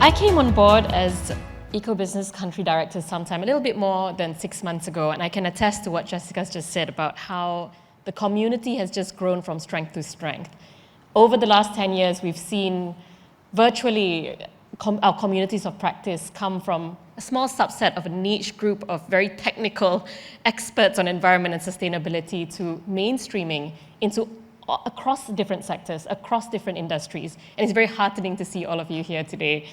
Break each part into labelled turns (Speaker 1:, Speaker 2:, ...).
Speaker 1: I came on board as Eco-Business Country Director sometime a little bit more than 6 months ago, and I can attest to what Jessica's just said about how the community has just grown from strength to strength. Over the last 10 years, we've seen virtually our communities of practice come from a small subset of a niche group of very technical experts on environment and sustainability to mainstreaming into across different sectors, across different industries. And it's very heartening to see all of you here today.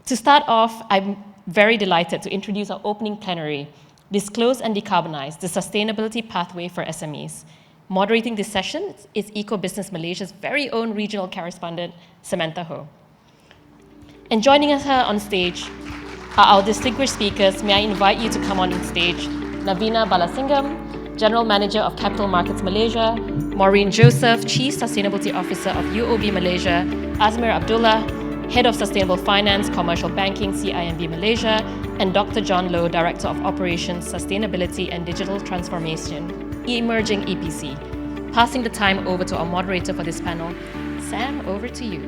Speaker 1: To start off, I'm very delighted to introduce our opening plenary, Disclose and Decarbonise, the Sustainability Pathway for SMEs. Moderating this session is Eco-Business Malaysia's very own regional correspondent, Samantha Ho. And joining us here on stage are our distinguished speakers. May I invite you to come on stage, Navina Balasingham, General Manager of Capital Markets Malaysia, Maureen Joseph, Chief Sustainability Officer of UOB Malaysia, Azmir Abdullah, Head of Sustainable Finance, Commercial Banking, CIMB Malaysia, and Dr. John Loh, Director of Operations, Sustainability and Digital Transformation, Emerging EPC. Passing the time over to our moderator for this panel. Sam, over to you.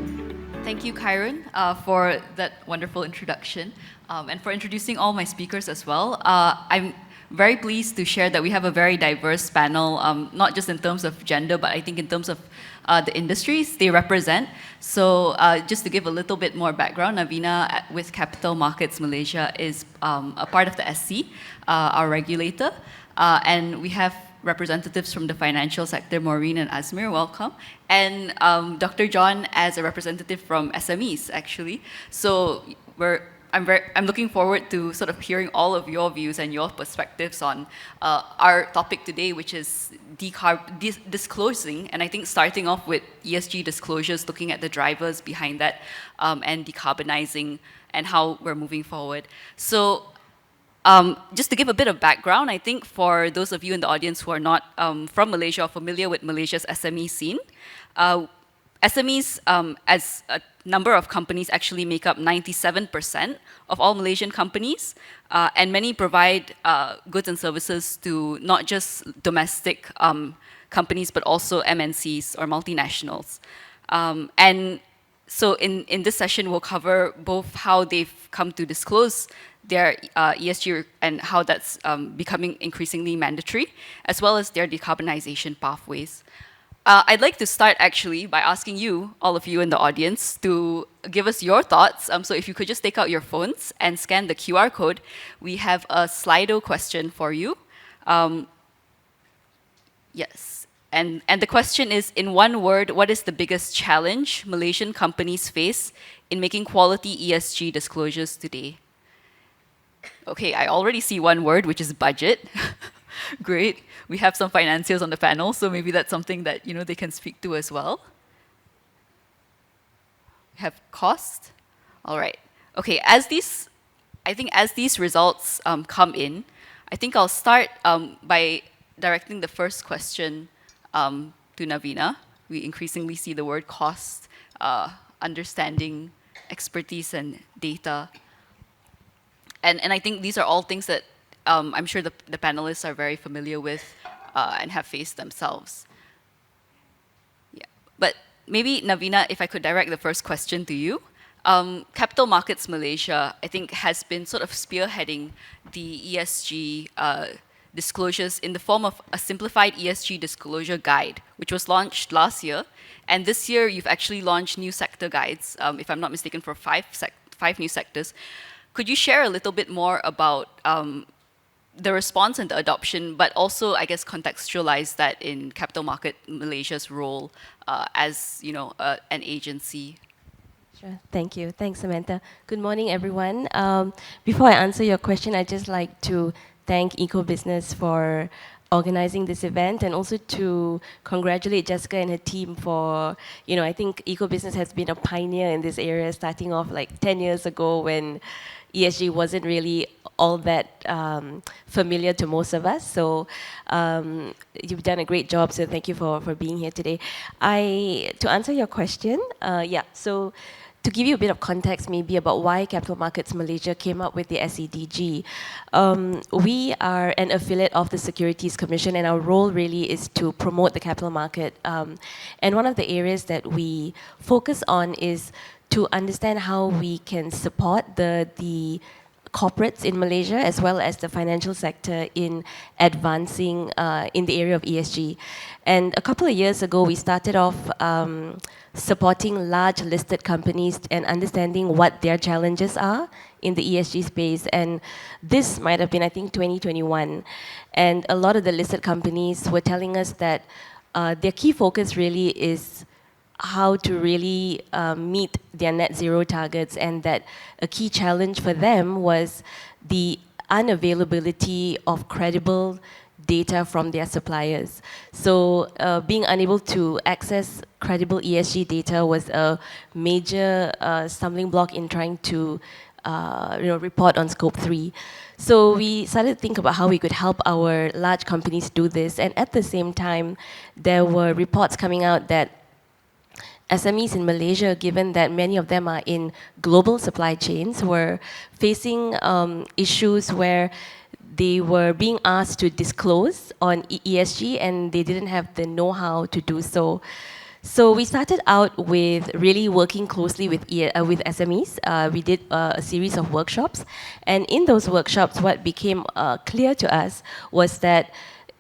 Speaker 2: Thank you, Kyron, for that wonderful introduction, and for introducing all my speakers as well. I'm very pleased to share that we have a very diverse panel, not just in terms of gender, but I think in terms of the industries they represent. So just to give a little bit more background, Navina with Capital Markets Malaysia is a part of the SC, our regulator, and we have representatives from the financial sector, Maureen and Azmir, welcome, and Dr. John as a representative from SMEs, actually. So I'm looking forward to sort of hearing all of your views and your perspectives on our topic today, which is disclosing, and I think starting off with ESG disclosures, looking at the drivers behind that, and decarbonizing and how we're moving forward. So just to give a bit of background, I think for those of you in the audience who are not from Malaysia or familiar with Malaysia's SME scene, SMEs as a number of companies actually make up 97% of all Malaysian companies, and many provide goods and services to not just domestic companies, but also MNCs or multinationals. And so in this session, we'll cover both how they've come to disclose their ESG and how that's becoming increasingly mandatory, as well as their decarbonization pathways. I'd like to start actually by asking you, all of you in the audience, to give us your thoughts. So if you could just take out your phones and scan the QR code, we have a Slido question for you. Yes, and the question is, in one word, what is the biggest challenge Malaysian companies face in making quality ESG disclosures today? Okay, I already see one word, which is budget. Great. We have some financiers on the panel, so maybe that's something that they can speak to as well. We have cost. All right. Okay. As these results come in, I think I'll start by directing the first question to Navina. We increasingly see the word cost, understanding, expertise, and data. And I think these are all things that I'm sure the panelists are very familiar with and have faced themselves. Yeah, but maybe Navina, if I could direct the first question to you. Capital Markets Malaysia, I think, has been sort of spearheading the ESG disclosures in the form of a simplified ESG disclosure guide, which was launched last year. And this year, you've actually launched new sector guides, if I'm not mistaken, for five new sectors. Could you share a little bit more about the response and the adoption, but also, I guess, contextualize that in Capital Market Malaysia's role as, an agency?
Speaker 3: Sure. Thank you. Thanks, Samantha. Good morning, everyone. Before I answer your question, I'd just like to thank Eco-Business for organizing this event, and also to congratulate Jessica and her team for, I think Eco-Business has been a pioneer in this area, starting off like 10 years ago when ESG wasn't really all that familiar to most of us. So you've done a great job, so thank you for being here today. To answer your question, so to give you a bit of context maybe about why Capital Markets Malaysia came up with the SEDG, we are an affiliate of the Securities Commission, and our role really is to promote the capital market. And one of the areas that we focus on is to understand how we can support the corporates in Malaysia as well as the financial sector in advancing in the area of ESG. And a couple of years ago, we started off supporting large listed companies and understanding what their challenges are in the ESG space. And this might have been, I think, 2021. And a lot of the listed companies were telling us that their key focus really is how to really meet their net zero targets, and that a key challenge for them was the unavailability of credible data from their suppliers. So being unable to access credible ESG data was a major stumbling block in trying to report on Scope 3. So we started to think about how we could help our large companies do this, and at the same time, there were reports coming out that SMEs in Malaysia, given that many of them are in global supply chains, were facing issues where they were being asked to disclose on ESG and they didn't have the know-how to do so. So we started out with really working closely with SMEs. We did a series of workshops, and in those workshops, what became clear to us was that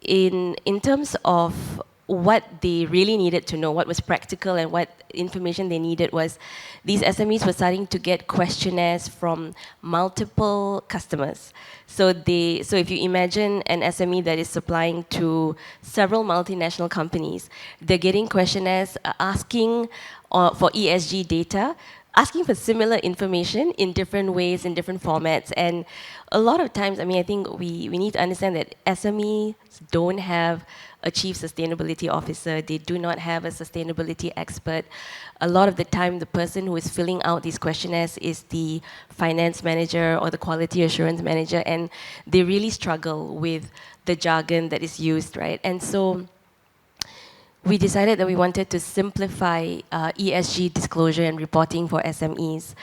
Speaker 3: in terms of what they really needed to know, what was practical and what information they needed, was these SMEs were starting to get questionnaires from multiple customers. So if you imagine an SME that is supplying to several multinational companies, they're getting questionnaires asking for ESG data, asking for similar information in different ways, in different formats. And a lot of times, I think we need to understand that SMEs don't have a chief sustainability officer. They do not have a sustainability expert. A lot of the time, the person who is filling out these questionnaires is the finance manager or the quality assurance manager, and they really struggle with the jargon that is used, right? And so we decided that we wanted to simplify ESG disclosure and reporting for SMEs.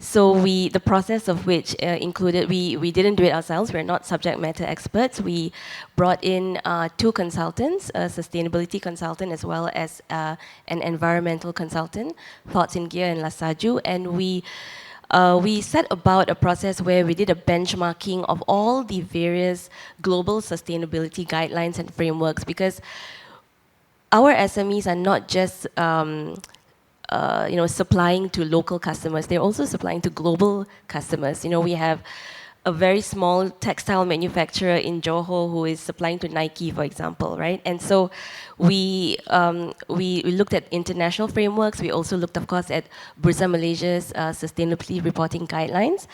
Speaker 3: So the process of which included, we didn't do it ourselves, we're not subject matter experts. We brought in 2 consultants, a sustainability consultant as well as an environmental consultant, Thoughts in Gear and Lasaju, and we set about a process where we did a benchmarking of all the various global sustainability guidelines and frameworks, because our SMEs are not just supplying to local customers, they're also supplying to global customers. We have a very small textile manufacturer in Johor who is supplying to Nike, for example, right? And so we looked at international frameworks. We also looked, of course, at Bursa Malaysia's sustainability reporting guidelines,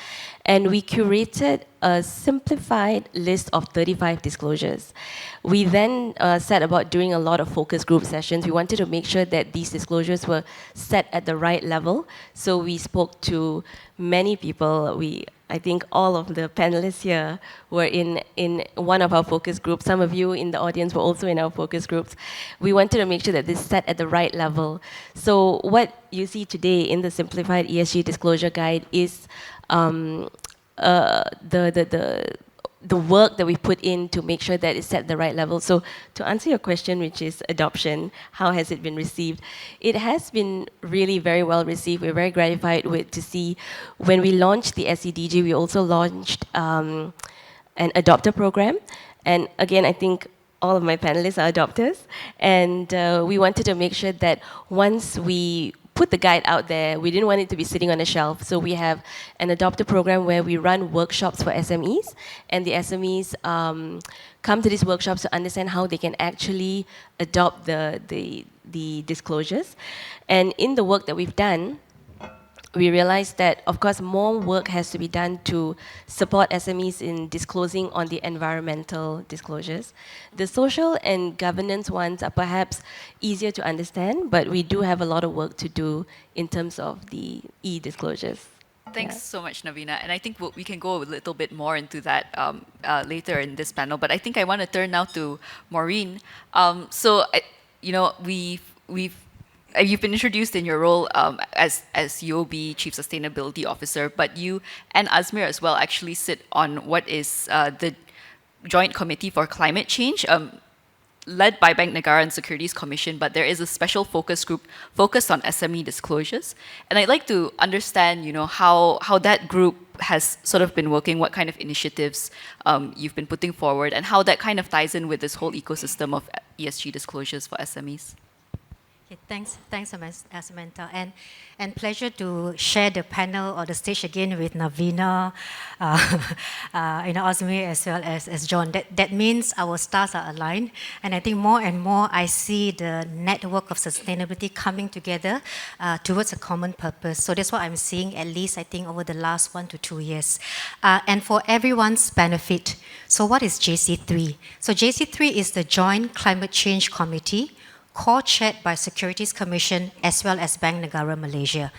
Speaker 3: and we curated a simplified list of 35 disclosures. We then set about doing a lot of focus group sessions. We wanted to make sure that these disclosures were set at the right level. So we spoke to many people. I think all of the panelists here were in one of our focus groups. Some of you in the audience were also in our focus groups. We wanted to make sure that this is set at the right level. So what you see today in the simplified ESG disclosure guide is the work that we put in to make sure that it's set at the right level. So to answer your question, which is adoption, how has it been received? It has been really very well received. We're very gratified to see when we launched the SEDG, we also launched an adopter program. And again, I think all of my panelists are adopters. And we wanted to make sure that once we put the guide out there, we didn't want it to be sitting on a shelf. So we have an adopter program where we run workshops for SMEs, and the SMEs come to these workshops to understand how they can actually adopt the disclosures. And in the work that we've done, we realized that, of course, more work has to be done to support SMEs in disclosing on the environmental disclosures. The social and governance ones are perhaps easier to understand, but we do have a lot of work to do in terms of the e-disclosures.
Speaker 2: Thanks so much, Navina. And I think we can go a little bit more into that later in this panel. But I think I want to turn now to Maureen. You've been introduced in your role as UOB Chief Sustainability Officer, but you and Azmir as well actually sit on what is the Joint Committee for Climate Change. led by Bank Negara and Securities Commission, but there is a special focus group focused on SME disclosures. And I'd like to understand, how that group has sort of been working, what kind of initiatives you've been putting forward, and how that kind of ties in with this whole ecosystem of ESG disclosures for SMEs.
Speaker 4: Okay, thanks, Samantha, and pleasure to share the panel or the stage again with Navina, Osmi as well as John. That means our stars are aligned, and I think more and more I see the network of sustainability coming together towards a common purpose. So that's what I'm seeing, at least I think over the last 1 to 2 years, and for everyone's benefit. So what is JC3? So JC3 is the Joint Climate Change Committee, co-chaired by Securities Commission as well as Bank Negara Malaysia.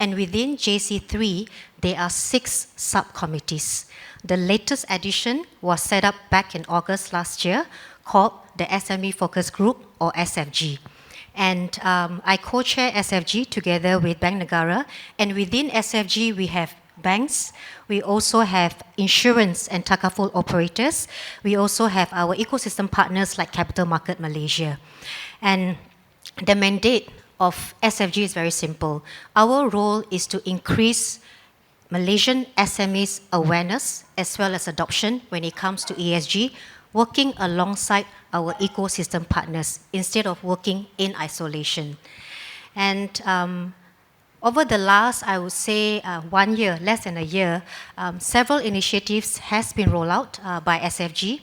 Speaker 4: And within JC3, there are 6 subcommittees. The latest addition was set up back in August last year, called the SME Focus Group, or SFG. And I co-chair SFG together with Bank Negara, and within SFG we have banks, we also have insurance and takaful operators, we also have our ecosystem partners like Capital Market Malaysia. And the mandate of SFG is very simple. Our role is to increase Malaysian SMEs awareness as well as adoption when it comes to ESG, working alongside our ecosystem partners instead of working in isolation. And over the last, I would say, 1 year, less than a year, several initiatives has been rolled out by SFG.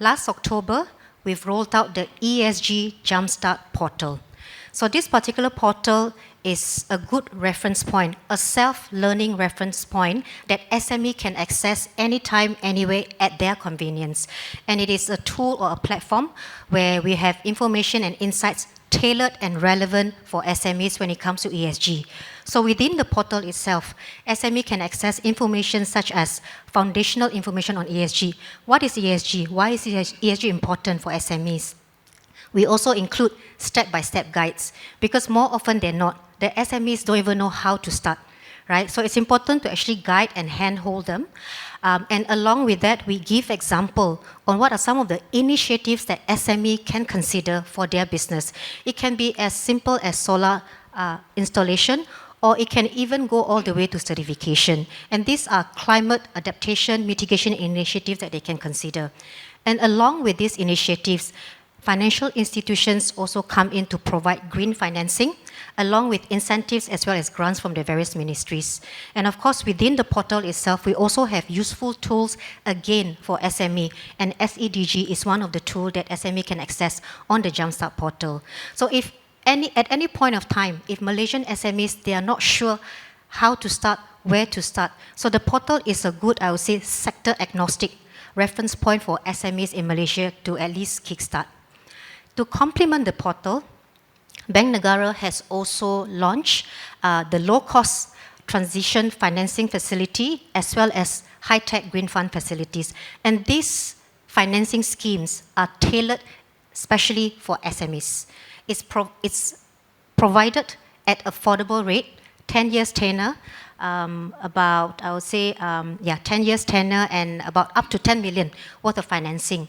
Speaker 4: Last October, we've rolled out the ESG Jumpstart portal. So this particular portal is a good reference point, a self-learning reference point that SME can access anytime, anywhere, at their convenience. And it is a tool or a platform where we have information and insights tailored and relevant for SMEs when it comes to ESG. So within the portal itself, SME can access information such as foundational information on ESG. What is ESG? Why is ESG important for SMEs? We also include step-by-step guides, because more often than not, the SMEs don't even know how to start, right? So it's important to actually guide and handhold them. And along with that, we give example on what are some of the initiatives that SME can consider for their business. It can be as simple as solar installation, or it can even go all the way to certification. And these are climate adaptation, mitigation initiatives that they can consider. And along with these initiatives, financial institutions also come in to provide green financing, along with incentives as well as grants from the various ministries. And of course, within the portal itself, we also have useful tools, again, for SME. And SEDG is one of the tools that SME can access on the Jumpstart portal. So if at any point of time, if Malaysian SMEs, they are not sure how to start, where to start, so the portal is a good, I would say, sector-agnostic reference point for SMEs in Malaysia to at least kickstart. To complement the portal, Bank Negara has also launched the low-cost transition financing facility as well as high-tech green fund facilities. And these financing schemes are tailored especially for SMEs. It's provided at affordable rate, 10 years tenor, about, I would say, 10 years tenor and about up to 10 million worth of financing.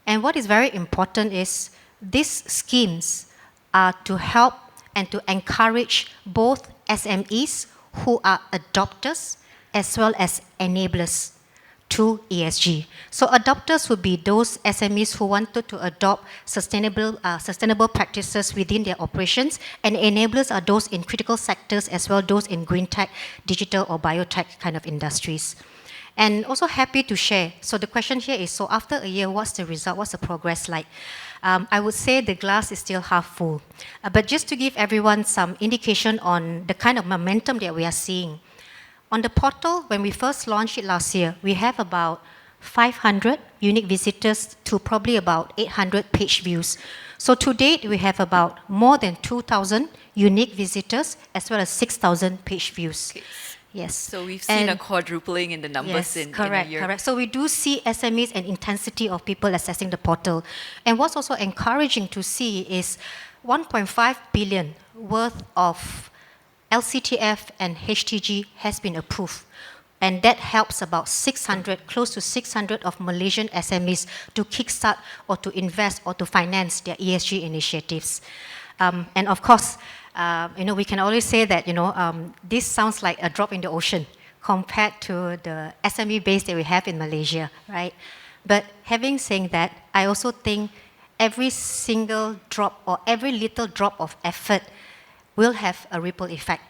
Speaker 4: And what is very important is these schemes are to help and to encourage both SMEs who are adopters as well as enablers to ESG. So adopters would be those SMEs who wanted to adopt sustainable practices within their operations, and enablers are those in critical sectors as well those in green tech, digital or biotech kind of industries. And also happy to share. So the question here is, so after a year, what's the result? What's the progress like? I would say the glass is still half full. But just to give everyone some indication on the kind of momentum that we are seeing. On the portal, when we first launched it last year, we have about 500 unique visitors to probably about 800 page views. So to date, we have about more than 2,000 unique visitors as well as 6,000 page views.
Speaker 2: Okay.
Speaker 4: Yes.
Speaker 2: So we've seen a quadrupling in the numbers in a year.
Speaker 4: Correct. So we do see SMEs and intensity of people accessing the portal. And what's also encouraging to see is 1.5 billion worth of LCTF and HTG has been approved. And that helps about 600, close to 600 of Malaysian SMEs to kickstart or to invest or to finance their ESG initiatives. And of course, we can always say that, this sounds like a drop in the ocean compared to the SME base that we have in Malaysia, right? But having said that, I also think every single drop or every little drop of effort will have a ripple effect.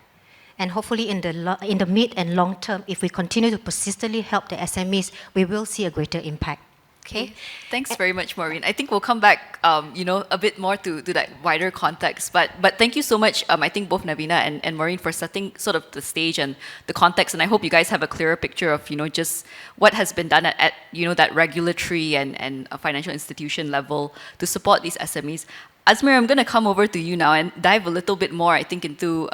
Speaker 4: And hopefully in the mid and long term, if we continue to persistently help the SMEs, we will see a greater impact. Okay.
Speaker 2: Thanks very much, Maureen. I think we'll come back, a bit more to that wider context. But thank you so much, I think both Navina and Maureen, for setting sort of the stage and the context. And I hope you guys have a clearer picture of, just what has been done at that regulatory and a financial institution level to support these SMEs. Azmir, I'm going to come over to you now and dive a little bit more, I think, into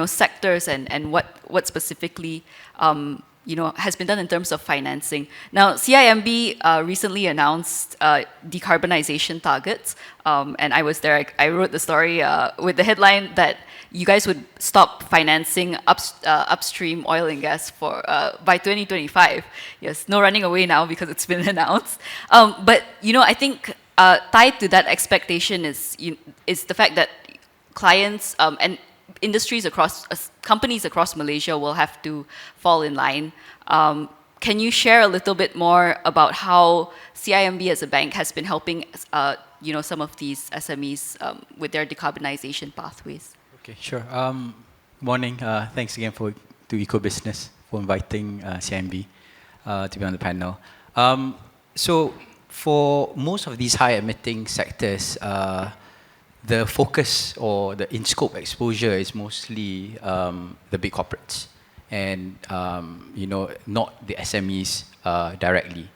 Speaker 2: sectors and what specifically has been done in terms of financing. Now, CIMB recently announced decarbonisation targets, and I was there. I wrote the story with the headline that you guys would stop financing upstream oil and gas for by 2025. Yes, no running away now because it's been announced. But I think tied to that expectation is the fact that clients and industries companies across Malaysia will have to fall in line. Can you share a little bit more about how CIMB as a bank has been helping, some of these SMEs with their decarbonisation pathways?
Speaker 5: Okay, sure. Morning. Thanks again to EcoBusiness for inviting CIMB to be on the panel. So for most of these high-emitting sectors, the focus or the in-scope exposure is mostly the big corporates and, not the SMEs directly.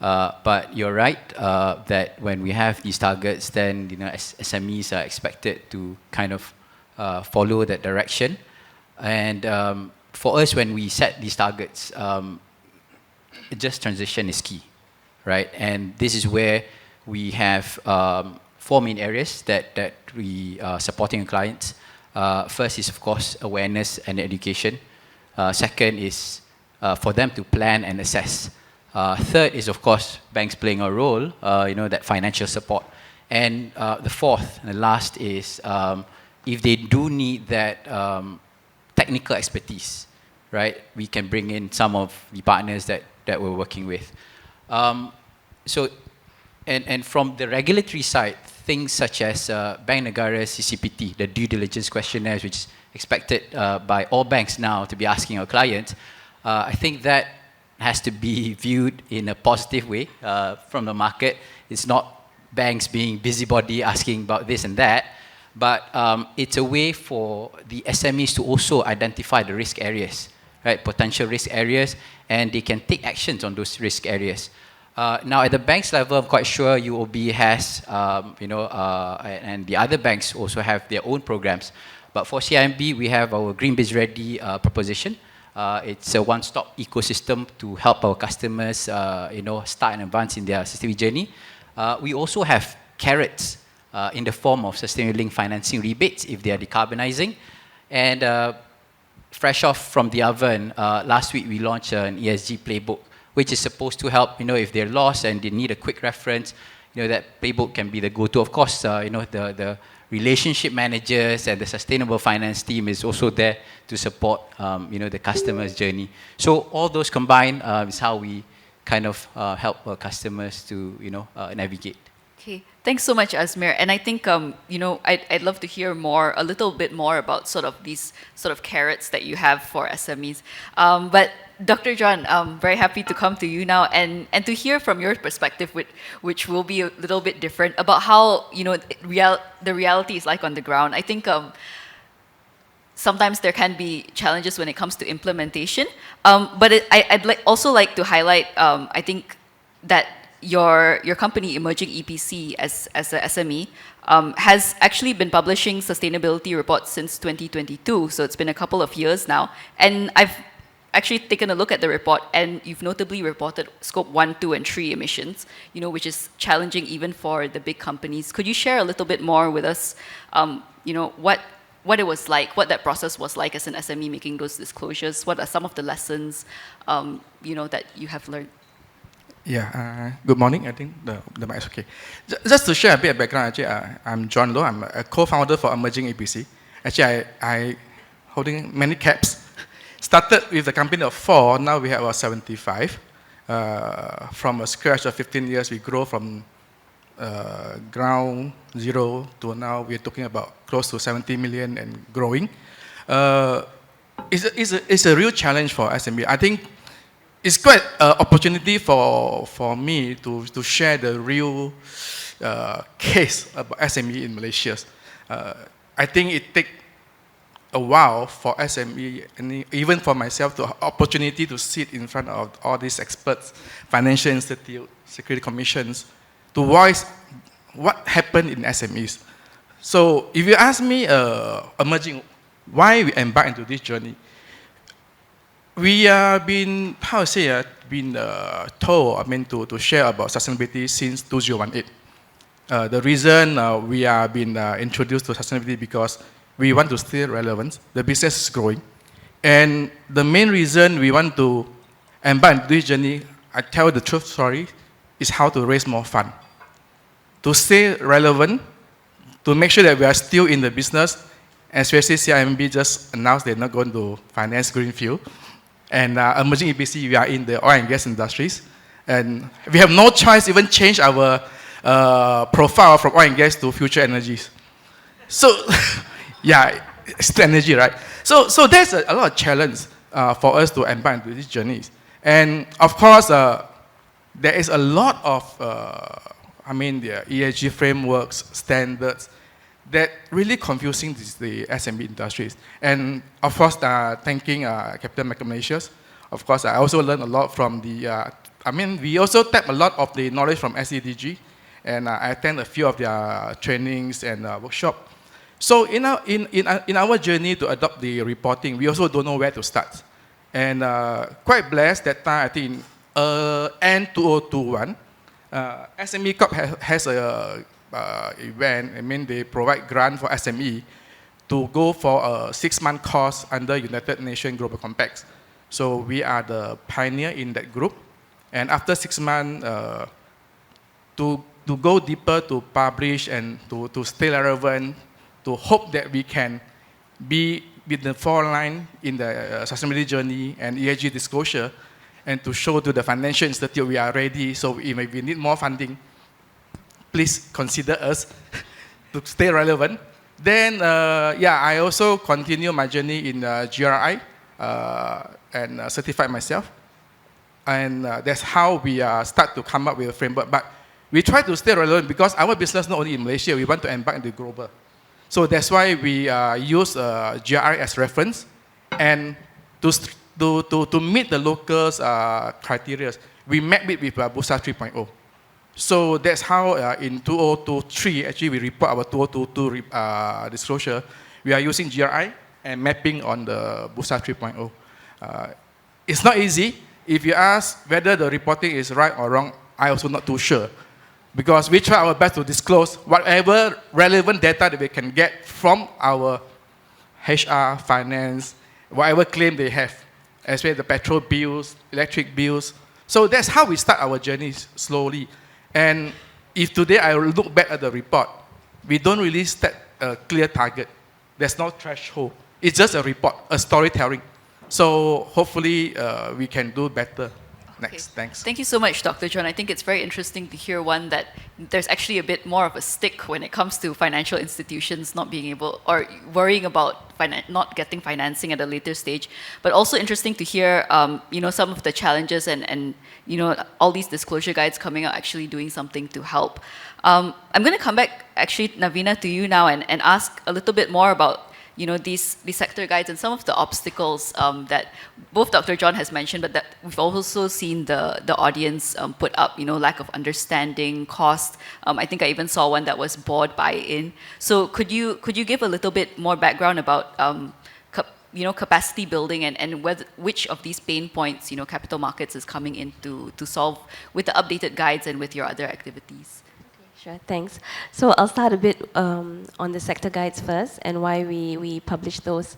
Speaker 5: But you're right that when we have these targets, then, SMEs are expected to kind of follow that direction. And for us, when we set these targets, just transition is key, right? And this is where we have 4 main areas that we are supporting our clients. First is, of course, awareness and education. Second is for them to plan and assess. Third is, of course, banks playing a role, that financial support. And the fourth and the last is if they do need that technical expertise, right, we can bring in some of the partners that we're working with. And from the regulatory side, things such as Bank Negara CCPT, the due diligence questionnaires, which is expected by all banks now to be asking our clients, I think that has to be viewed in a positive way from the market. It's not banks being busybody asking about this and that, but it's a way for the SMEs to also identify the risk areas, right, potential risk areas, and they can take actions on those risk areas. Now, at the bank's level, I'm quite sure UOB has, and the other banks also have their own programs. But for CIMB, we have our Green Biz Ready proposition. It's a one-stop ecosystem to help our customers, start and advance in their sustainability journey. We also have carrots in the form of sustainability financing rebates if they are decarbonizing. And fresh off from the oven, last week we launched an ESG playbook, which is supposed to help, if they're lost and they need a quick reference, that playbook can be the go-to. Of course, the relationship managers and the sustainable finance team is also there to support, the customer's journey. So all those combined is how we kind of help our customers to, navigate.
Speaker 2: Okay, thanks so much, Azmir. And I think, I'd love to hear a little bit more about sort of these sort of carrots that you have for SMEs. But Dr. John, I'm very happy to come to you now and to hear from your perspective, which will be a little bit different, about how, the reality is like on the ground. I think sometimes there can be challenges when it comes to implementation. But I'd also like to highlight, I think, that your company, Emerging EPC, as a SME, has actually been publishing sustainability reports since 2022. So it's been a couple of years now. And I've actually taken a look at the report, and you've notably reported scope 1, 2, and 3 emissions, which is challenging even for the big companies. Could you share a little bit more with us, what what it was like, what that process was like as an SME making those disclosures. What are some of the lessons, that you have learned?
Speaker 6: Yeah, good morning. I think the mic is okay. Just to share a bit of background, actually, I'm John Low. I'm a co-founder for Emerging EPC. Actually, I holding many caps. Started with a company of 4, now we have about 75. From a scratch of 15 years, we grow from ground zero to now we're talking about close to 70 million and growing. It's a real challenge for SME. I think it's quite an opportunity for me to share the real case about SME in Malaysia. I think it takes a while for SME, and even for myself, the opportunity to sit in front of all these experts, financial institutes, security commissions, to voice what happened in SMEs. So if you ask me, emerging, why we embark into this journey, we have been, told, to share about sustainability since 2018. The reason we have been introduced to sustainability because we want to stay relevant. The business is growing. And the main reason we want to embark into this journey, I tell the truth story, is how to raise more fund. To stay relevant, to make sure that we are still in the business, especially CIMB just announced they're not going to finance greenfield. And Emerging EPC, we are in the oil and gas industries. And we have no choice even change our profile from oil and gas to future energies. So, yeah, it's the energy, right? So there's a lot of challenge for us to embark into these journeys. And of course, there is a lot of, the ESG frameworks, standards, that really confusing the SME industries. And of course, thanking Capital Market Malaysia. Of course, I also learned a lot from the, we also tap a lot of the knowledge from SEDG, and I attend a few of their trainings and workshops. So in our journey to adopt the reporting, we also don't know where to start. And quite blessed that time, I think, end 2021, SME Corp has a event. They provide grant for SME to go for a 6-month course under United Nations Global Compact. So we are the pioneer in that group. And after 6 months, to go deeper, to publish and to stay relevant, to hope that we can be with the forefront in the sustainability journey and ESG disclosure, and to show to the financial institute we are ready. So if we need more funding, please consider us to stay relevant. Then, I also continue my journey in GRI and certify myself. And that's how we start to come up with a framework. But we try to stay relevant because our business not only in Malaysia, we want to embark in the global. So that's why we use GRI as reference. And to meet the locals' criteria, we met with Bursa 3.0. So that's how in 2023, actually we report our 2022 disclosure. We are using GRI and mapping on the Bursa 3.0. It's not easy. If you ask whether the reporting is right or wrong, I also not too sure. Because we try our best to disclose whatever relevant data that we can get from our HR, finance, whatever claim they have, especially the petrol bills, electric bills. So that's how we start our journey slowly. And if today I look back at the report, we don't really set a clear target. There's no threshold. It's just a report, a storytelling. So hopefully we can do better. Next, thanks.
Speaker 2: Thank you so much, Dr. John. I think it's very interesting to hear that there's actually a bit more of a stick when it comes to financial institutions not being able or worrying about not getting financing at a later stage. But also interesting to hear, some of the challenges and all these disclosure guides coming out actually doing something to help. I'm going to come back, actually, Navina, to you now and ask a little bit more about these sector guides and some of the obstacles that both Dr. John has mentioned, but that we've also seen the audience put up, lack of understanding, cost. I think I even saw one that was board buy-in. So could you give a little bit more background about capacity building and which of these pain points, Capital Markets is coming in to solve with the updated guides and with your other activities?
Speaker 3: Sure, thanks. So I'll start a bit on the sector guides first and why we publish those.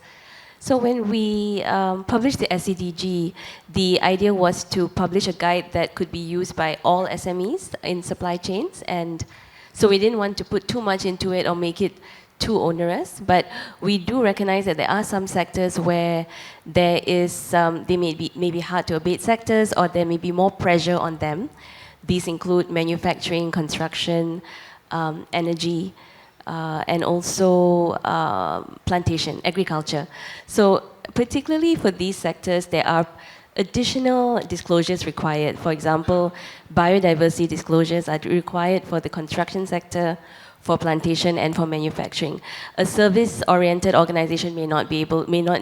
Speaker 3: So when we published the SEDG, the idea was to publish a guide that could be used by all SMEs in supply chains, and so we didn't want to put too much into it or make it too onerous, but we do recognize that there are some sectors where there is, they may be hard to abate sectors, or there may be more pressure on them. These include manufacturing, construction, energy, and also plantation, agriculture. So particularly for these sectors, there are additional disclosures required. For example, biodiversity disclosures are required for the construction sector, for plantation, and for manufacturing. A service-oriented organization may not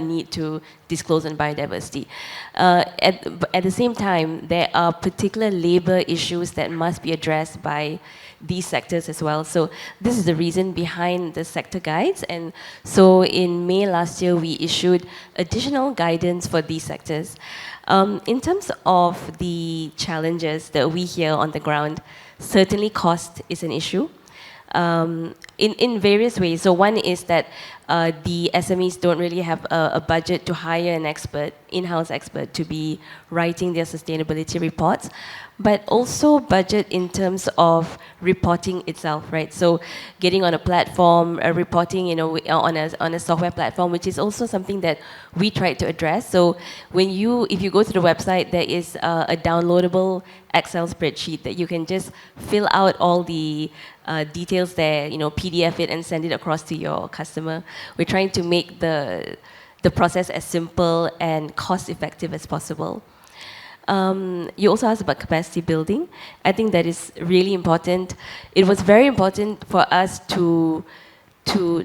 Speaker 3: need to disclose on biodiversity. At the same time, there are particular labor issues that must be addressed by these sectors as well. So this is the reason behind the sector guides. And so in May last year, we issued additional guidance for these sectors. In terms of the challenges that we hear on the ground, certainly cost is an issue. In various ways. So one is that the SMEs don't really have a budget to hire an expert, in-house expert, to be writing their sustainability reports, but also budget in terms of reporting itself, right? So getting on a platform, reporting, on a software platform, which is also something that we tried to address. So if you go to the website, there is a downloadable Excel spreadsheet that you can just fill out all the details there, PDF it and send it across to your customer. We're trying to make the process as simple and cost-effective as possible. You also asked about capacity building. I think that is really important. It was very important for us to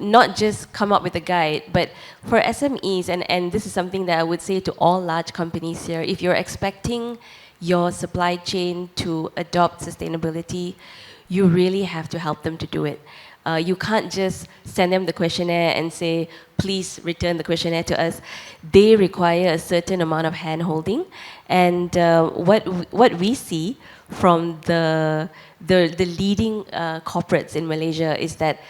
Speaker 3: not just come up with a guide, but for SMEs, and this is something that I would say to all large companies here, if you're expecting your supply chain to adopt sustainability, you really have to help them to do it. You can't just send them the questionnaire and say, please return the questionnaire to us. They require a certain amount of hand-holding. And what we see from the leading corporates in Malaysia is that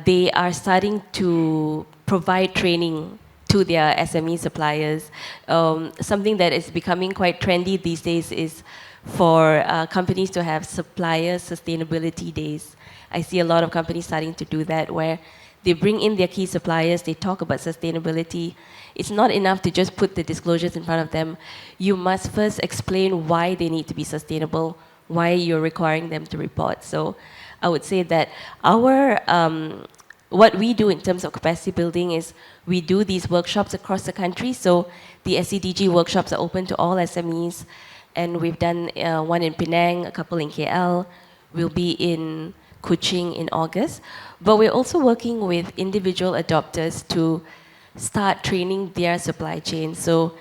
Speaker 3: they are starting to provide training to their SME suppliers. Something that is becoming quite trendy these days is for companies to have supplier sustainability days. I see a lot of companies starting to do that, where they bring in their key suppliers, they talk about sustainability. It's not enough to just put the disclosures in front of them. You must first explain why they need to be sustainable, why you're requiring them to report. So I would say that what we do in terms of capacity building is we do these workshops across the country. So the SEDG workshops are open to all SMEs. And we've done one in Penang, a couple in KL. We'll be in Kuching in August. But we're also working with individual adopters to start training their supply chain. So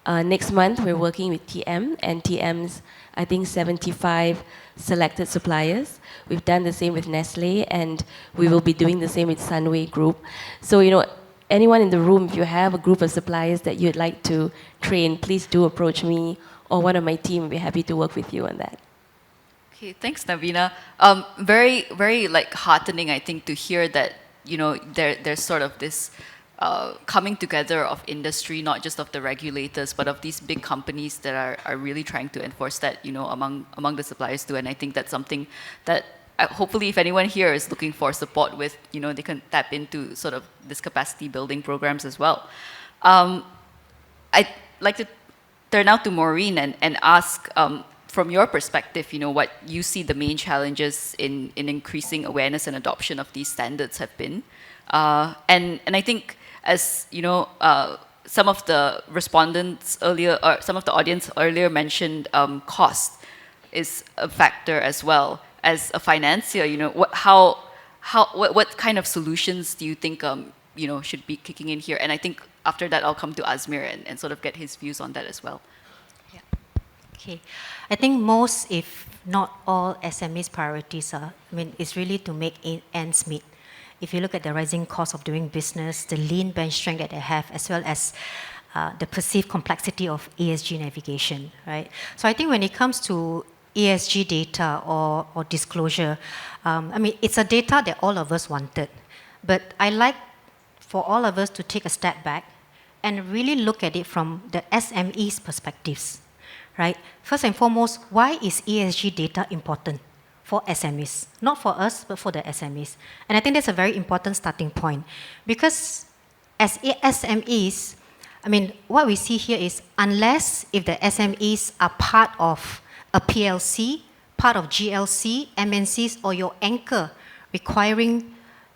Speaker 3: next month, we're working with TM, and TM's, I think, 75 selected suppliers. We've done the same with Nestle, and we will be doing the same with Sunway Group. So, anyone in the room, if you have a group of suppliers that you'd like to train, please do approach me or one of my team. We'll be happy to work with you on that.
Speaker 2: Okay, thanks, Navina. Very, very heartening, I think, to hear that there's sort of this coming together of industry, not just of the regulators, but of these big companies that are really trying to enforce that, among the suppliers too. And I think that's something that hopefully, if anyone here is looking for support with, they can tap into sort of this capacity building programs as well. I'd like to turn now to Maureen and ask, from your perspective, what you see the main challenges in increasing awareness and adoption of these standards have been. And I think, as some of the respondents earlier, or some of the audience earlier mentioned, cost is a factor as well. As a financier, what kind of solutions do you think should be kicking in here? And I think after that, I'll come to Azmir and sort of get his views on that as well.
Speaker 4: Yeah. Okay. I think most, if not all, SMEs' priorities is really to make ends meet. If you look at the rising cost of doing business, the lean bench strength that they have, as well as the perceived complexity of ESG navigation, right? So I think when it comes to ESG data or disclosure, I mean, it's a data that all of us wanted. But I like for all of us to take a step back and really look at it from the SMEs' perspectives, right? First and foremost, why is ESG data important for SMEs? Not for us, but for the SMEs. And I think that's a very important starting point. Because as SMEs, I mean, what we see here is unless if the SMEs are part of a PLC, part of GLC, MNCs, or your anchor requiring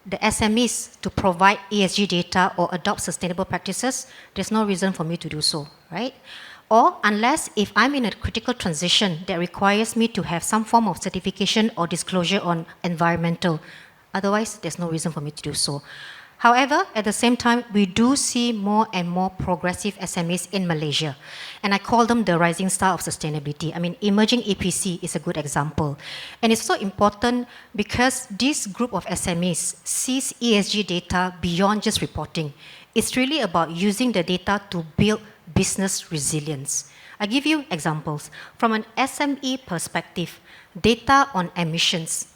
Speaker 4: the SMEs to provide ESG data or adopt sustainable practices, there's no reason for me to do so, right? Or unless if I'm in a critical transition that requires me to have some form of certification or disclosure on environmental, otherwise there's no reason for me to do so. However, at the same time, we do see more and more progressive SMEs in Malaysia. And I call them the rising star of sustainability. I mean, emerging EPC is a good example. And it's so important because this group of SMEs sees ESG data beyond just reporting. It's really about using the data to build business resilience. I give you examples. From an SME perspective, data on emissions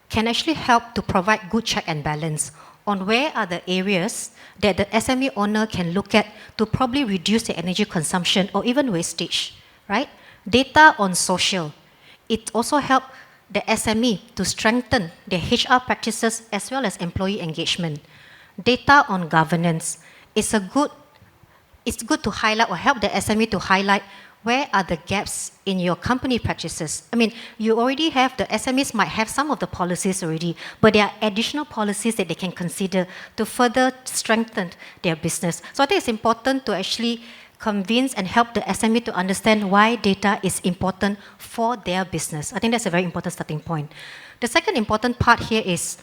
Speaker 4: can actually help to provide good check and balance on where are the areas that the SME owner can look at to probably reduce the energy consumption or even wastage, right? Data on social. It also helps the SME to strengthen their HR practices as well as employee engagement. Data on governance. It's good to highlight or help the SME to highlight where are the gaps in your company practices. I mean, you already have, the SMEs might have some of the policies already, but there are additional policies that they can consider to further strengthen their business. So I think it's important to actually convince and help the SME to understand why data is important for their business. I think that's a very important starting point. The second important part here is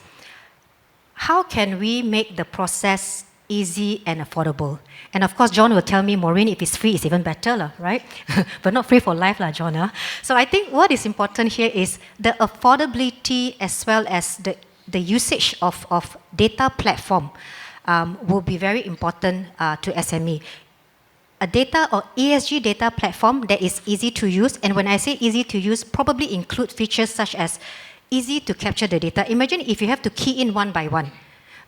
Speaker 4: how can we make the process easy and affordable? And of course, John will tell me, Maureen, if it's free, it's even better, right? But not free for life, John. So I think what is important here is the affordability as well as the usage of data platform will be very important to SME. A data or ESG data platform that is easy to use, and when I say easy to use, probably include features such as easy to capture the data. Imagine if you have to key in one by one,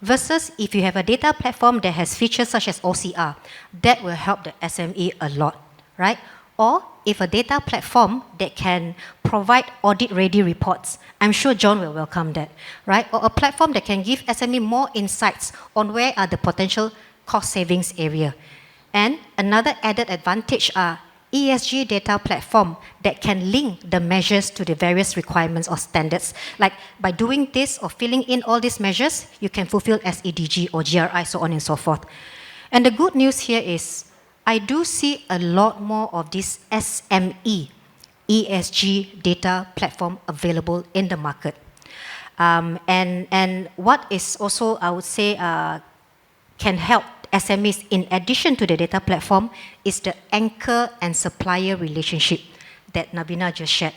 Speaker 4: versus if you have a data platform that has features such as OCR, that will help the SME a lot, right? Or if a data platform that can provide audit-ready reports, I'm sure John will welcome that, right? Or a platform that can give SME more insights on where are the potential cost savings area. And another added advantage are ESG data platform that can link the measures to the various requirements or standards. Like by doing this or filling in all these measures, you can fulfill SEDG or GRI, so on and so forth. And the good news here is I do see a lot more of this SME ESG data platform available in the market. And what is also, I would say, can help SMEs in addition to the data platform is the anchor and supplier relationship that Nabina just shared.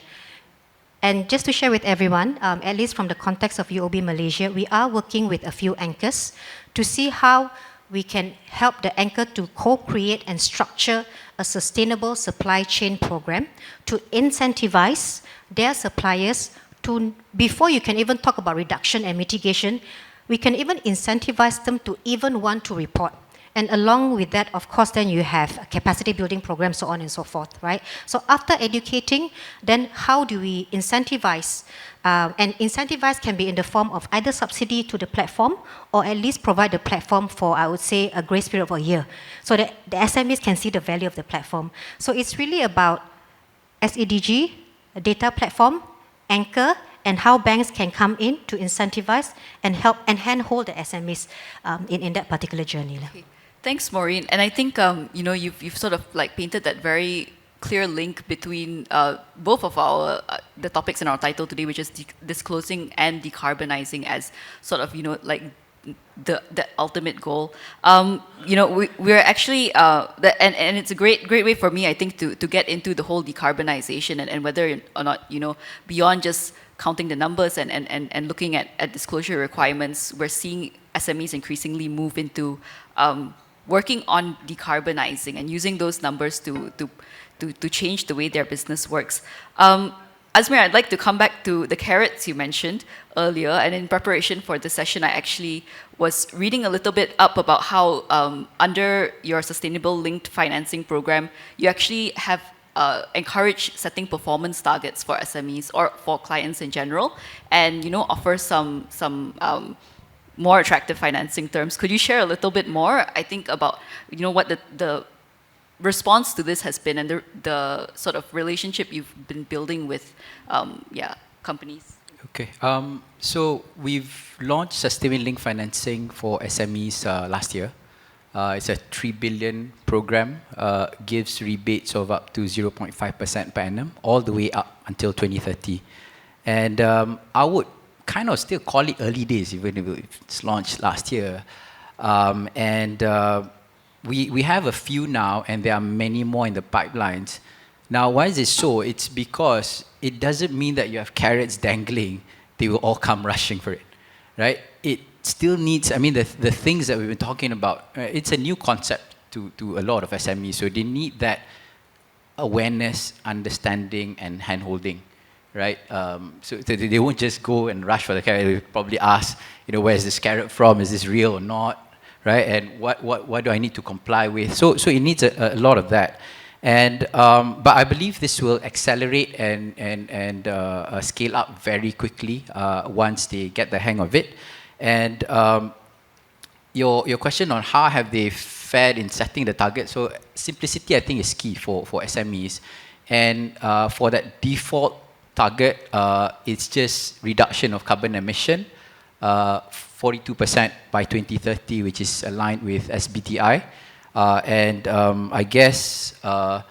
Speaker 4: And just to share with everyone, at least from the context of UOB Malaysia, we are working with a few anchors to see how we can help the anchor to co-create and structure a sustainable supply chain program to incentivize their suppliers to, before you can even talk about reduction and mitigation, we can even incentivize them to even want to report. And along with that, of course, then you have a capacity building program, so on and so forth, right? So after educating, then how do we incentivize? And incentivize can be in the form of either subsidy to the platform or at least provide the platform for, I would say, a grace period of a year so that the SMEs can see the value of the platform. So it's really about SEDG, a data platform, anchor, and how banks can come in to incentivize and help and handhold the SMEs in that particular journey.
Speaker 2: Okay. Thanks, Maureen. And I think you've sort of like painted that very clear link between both of our the topics in our title today, which is disclosing and decarbonising as sort of like the ultimate goal. We're actually and it's a great way for me, I think, to get into the whole decarbonisation and whether or not beyond just counting the numbers and looking at disclosure requirements, we're seeing SMEs increasingly move into working on decarbonising and using those numbers to change the way their business works. Azmir, I'd like to come back to the carrots you mentioned earlier, and in preparation for this session, I actually was reading a little bit up about how under your sustainable linked financing program, you actually have encouraged setting performance targets for SMEs or for clients in general, and offer some more attractive financing terms. Could you share a little bit more, I think, about what the response to this has been, and the sort of relationship you've been building with companies?
Speaker 5: Okay. So we've launched sustainable link financing for SMEs last year. It's a 3 billion program, gives rebates of up to 0.5% per annum, all the way up until 2030. And I would kind of still call it early days, even if it's launched last year. We have a few now, and there are many more in the pipelines. Now, why is it so? It's because it doesn't mean that you have carrots dangling, they will all come rushing for it, right? It still needs, I mean, the things that we've been talking about, it's a new concept to a lot of SMEs, so they need that awareness, understanding, and hand-holding, right? So they won't just go and rush for the carrot. They'll probably ask, where is this carrot from? Is this real or not? Right, and what do I need to comply with? So it needs a lot of that, and but I believe this will accelerate and scale up very quickly once they get the hang of it. And your question on how have they fared in setting the target? So simplicity, I think, is key for SMEs, and for that default target, it's just reduction of carbon emission. 42% by 2030, which is aligned with SBTI. I guess what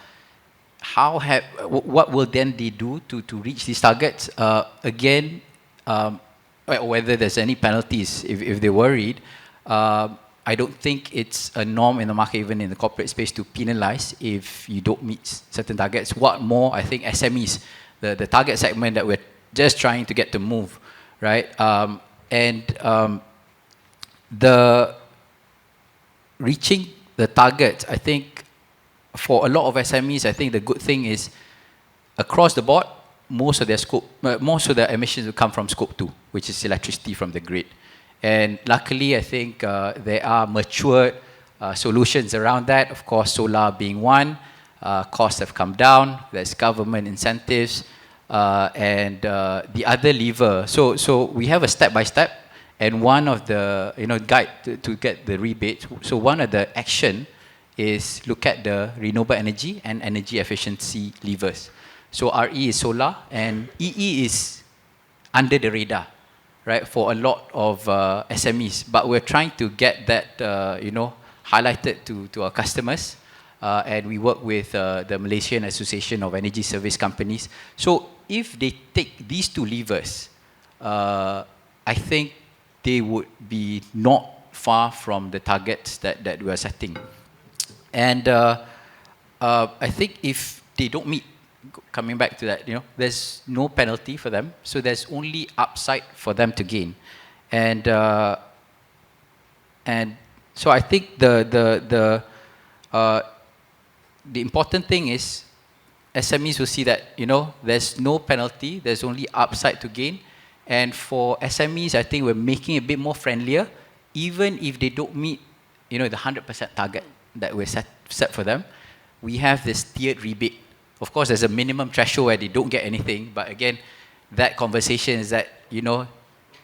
Speaker 5: will then they do to reach these targets? Again, whether there's any penalties if they're worried, I don't think it's a norm in the market, even in the corporate space, to penalize if you don't meet certain targets. What more, I think SMEs, the target segment that we're just trying to get to move, right? The reaching the target, I think, for a lot of SMEs, I think the good thing is across the board, most of their emissions will come from scope 2, which is electricity from the grid. And luckily, I think there are matured solutions around that. Of course, solar being one. Costs have come down. There's government incentives, and the other lever. So we have a step-by-step. And one of the guide to get the rebate. So one of the action is look at the renewable energy and energy efficiency levers. So RE is solar, and EE is under the radar, right, for a lot of SMEs. But we're trying to get that highlighted to our customers, and we work with the Malaysian Association of Energy Service Companies. So if they take these two levers, I think they would be not far from the targets that we are setting. And I think if they don't meet, coming back to that, there's no penalty for them, so there's only upside for them to gain. And so I think the important thing is SMEs will see that there's no penalty, there's only upside to gain. And for SMEs, I think we're making it a bit more friendlier, even if they don't meet, the 100% target that we set for them. We have this tiered rebate. Of course, there's a minimum threshold where they don't get anything, but again, that conversation is that,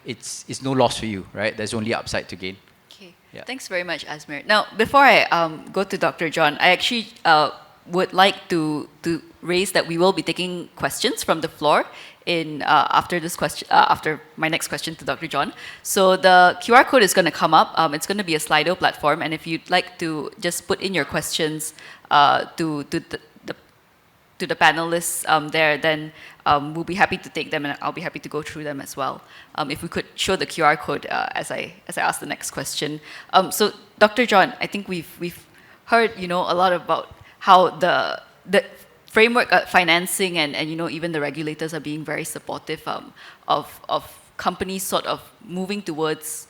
Speaker 5: it's no loss for you, right? There's only upside to gain.
Speaker 2: Okay, yeah. Thanks very much, Azmir. Now, before I go to Dr. John, I actually would like to raise that we will be taking questions from the floor after this question, after my next question to Dr. John. So the QR code is going to come up. It's going to be a Slido platform, and if you'd like to just put in your questions to the panelists there, then we'll be happy to take them, and I'll be happy to go through them as well. If we could show the QR code as I ask the next question. So Dr. John, I think we've heard a lot about how the framework financing and even the regulators are being very supportive of companies sort of moving towards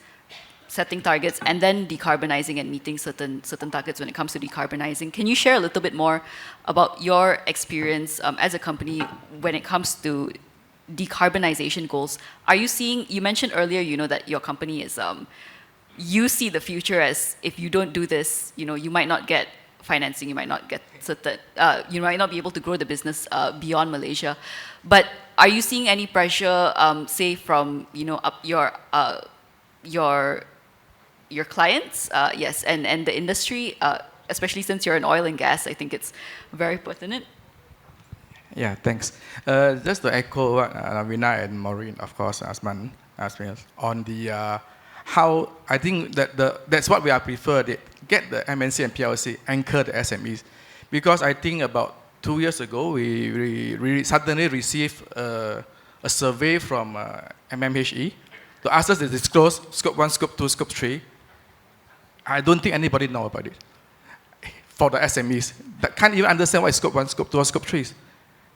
Speaker 2: setting targets and then decarbonizing and meeting certain targets when it comes to decarbonizing. Can you share a little bit more about your experience as a company when it comes to decarbonization goals? Are you seeing, you mentioned earlier, that your company is, you see the future as if you don't do this, you might not get financing, you might not get certain, you might not be able to grow the business beyond Malaysia. But are you seeing any pressure, say from, up your clients, yes, and the industry, especially since you're in oil and gas? I think it's very pertinent.
Speaker 6: Yeah, thanks. Just to echo what Ravina and Maureen, of course, Asman, as well, on the how I think that that's what we are preferred. Get the MNC and PLC, anchor the SMEs. Because I think about 2 years ago, we suddenly received a survey from MMHE to ask us to disclose scope 1, scope 2, scope 3. I don't think anybody know about it for the SMEs that can't even understand what is scope 1, scope 2, or scope 3.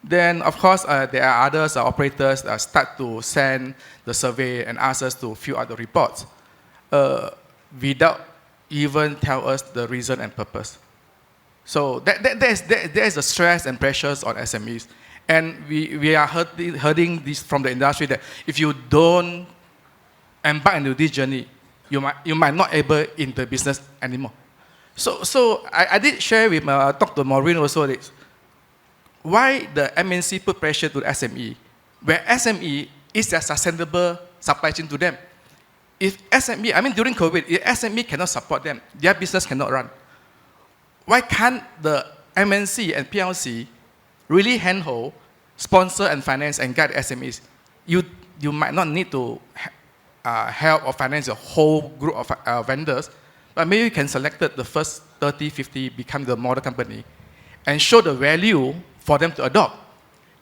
Speaker 6: Then, of course, there are others, operators that start to send the survey and ask us to fill out the reports without even tell us the reason and purpose. So there is a stress and pressures on SMEs. And we are hearing this from the industry that if you don't embark into this journey, you might not able in the business anymore. So I did share with Dr. Maureen also this, why the MNC put pressure to the SME, where SME is a sustainable supply chain to them. If SME, I mean during COVID, if SME cannot support them, their business cannot run. Why can't the MNC and PLC really handhold, sponsor and finance and guide SMEs? You might not need to help or finance a whole group of vendors, but maybe you can select the first 30, 50, become the model company, and show the value for them to adopt,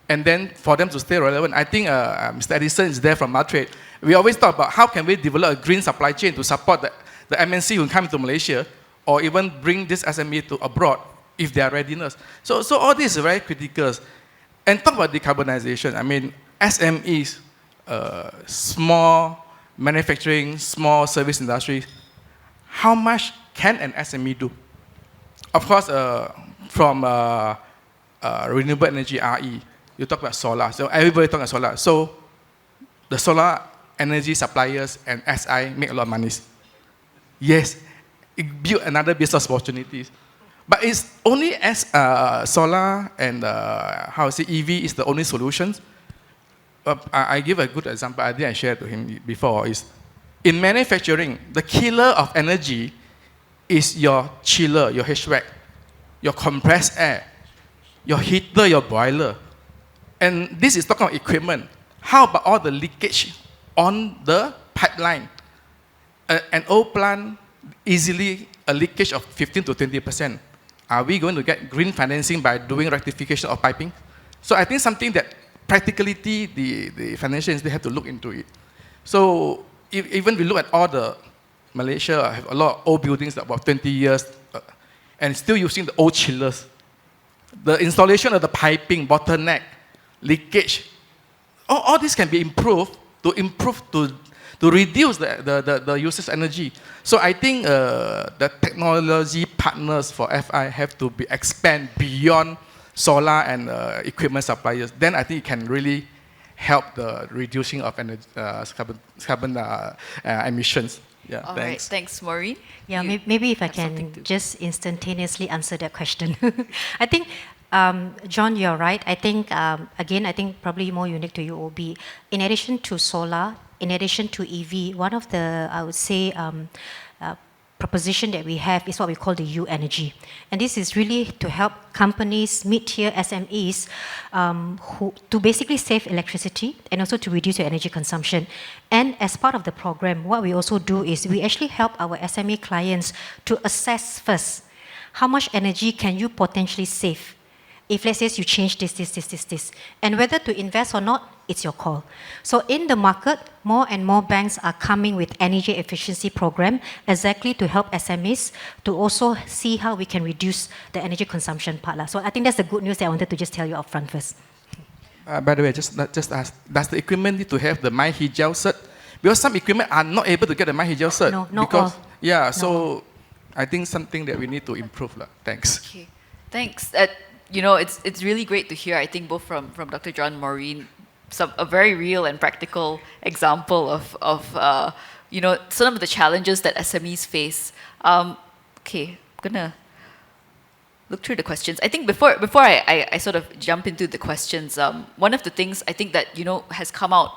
Speaker 6: and then for them to stay relevant. I think Mr. Edison is there from Madrid. We always talk about how can we develop a green supply chain to support the MNC who come to Malaysia, or even bring this SME to abroad if they are readiness. So all this is very critical. And talk about decarbonization. I mean, SMEs, small manufacturing, small service industries, how much can an SME do? Of course, from renewable energy, RE, you talk about solar. So everybody talk about solar. So the solar energy suppliers and SI make a lot of money. Yes, it build another business opportunities. But it's only as solar and EV is the only solutions. I give a good example. I didn't share to him before. Is in manufacturing, the killer of energy is your chiller, your HVAC, your compressed air, your heater, your boiler. And this is talking about equipment. How about all the leakage on the pipeline? An old plant, easily a leakage of 15 to 20%. Are we going to get green financing by doing rectification of piping? So I think something that practicality, the financial institutions have to look into it. So even we look at all the, Malaysia have a lot of old buildings that about 20 years, and still using the old chillers. The installation of the piping, bottleneck, leakage, all this can be improved to reduce the user's energy. So I think the technology partners for FI have to be expand beyond solar and equipment suppliers. Then I think it can really help the reducing of energy, carbon emissions. Yeah,
Speaker 2: All
Speaker 6: thanks.
Speaker 2: right, thanks, Maureen.
Speaker 4: Yeah,
Speaker 2: You
Speaker 4: maybe if I
Speaker 2: have something
Speaker 4: can
Speaker 2: to-
Speaker 4: just instantaneously answer that question. I think, John, you're right. I think, again, I think probably more unique to UOB. In addition to solar, in addition to EV, one of the, I would say, proposition that we have is what we call the U energy. And this is really to help companies, mid-tier SMEs, to basically save electricity and also to reduce your energy consumption. And as part of the program, what we also do is we actually help our SME clients to assess first, how much energy can you potentially save if, let's say, you change this, and whether to invest or not, it's your call. So in the market, more and more banks are coming with energy efficiency program exactly to help SMEs to also see how we can reduce the energy consumption part. So I think that's the good news that I wanted to just tell you upfront first.
Speaker 6: By the way, just ask, does the equipment need to have the My Hijau cert? Because some equipment are not able to get the My Hijau cert.
Speaker 4: No, not
Speaker 6: because,
Speaker 4: all.
Speaker 6: Yeah, so I think something that we need to improve. Thanks.
Speaker 2: Okay, thanks. It's really great to hear, I think, both from Dr. John, Maureen, a very real and practical example of some of the challenges that SMEs face. Okay, I'm gonna look through the questions. I think before I sort of jump into the questions, one of the things I think that has come out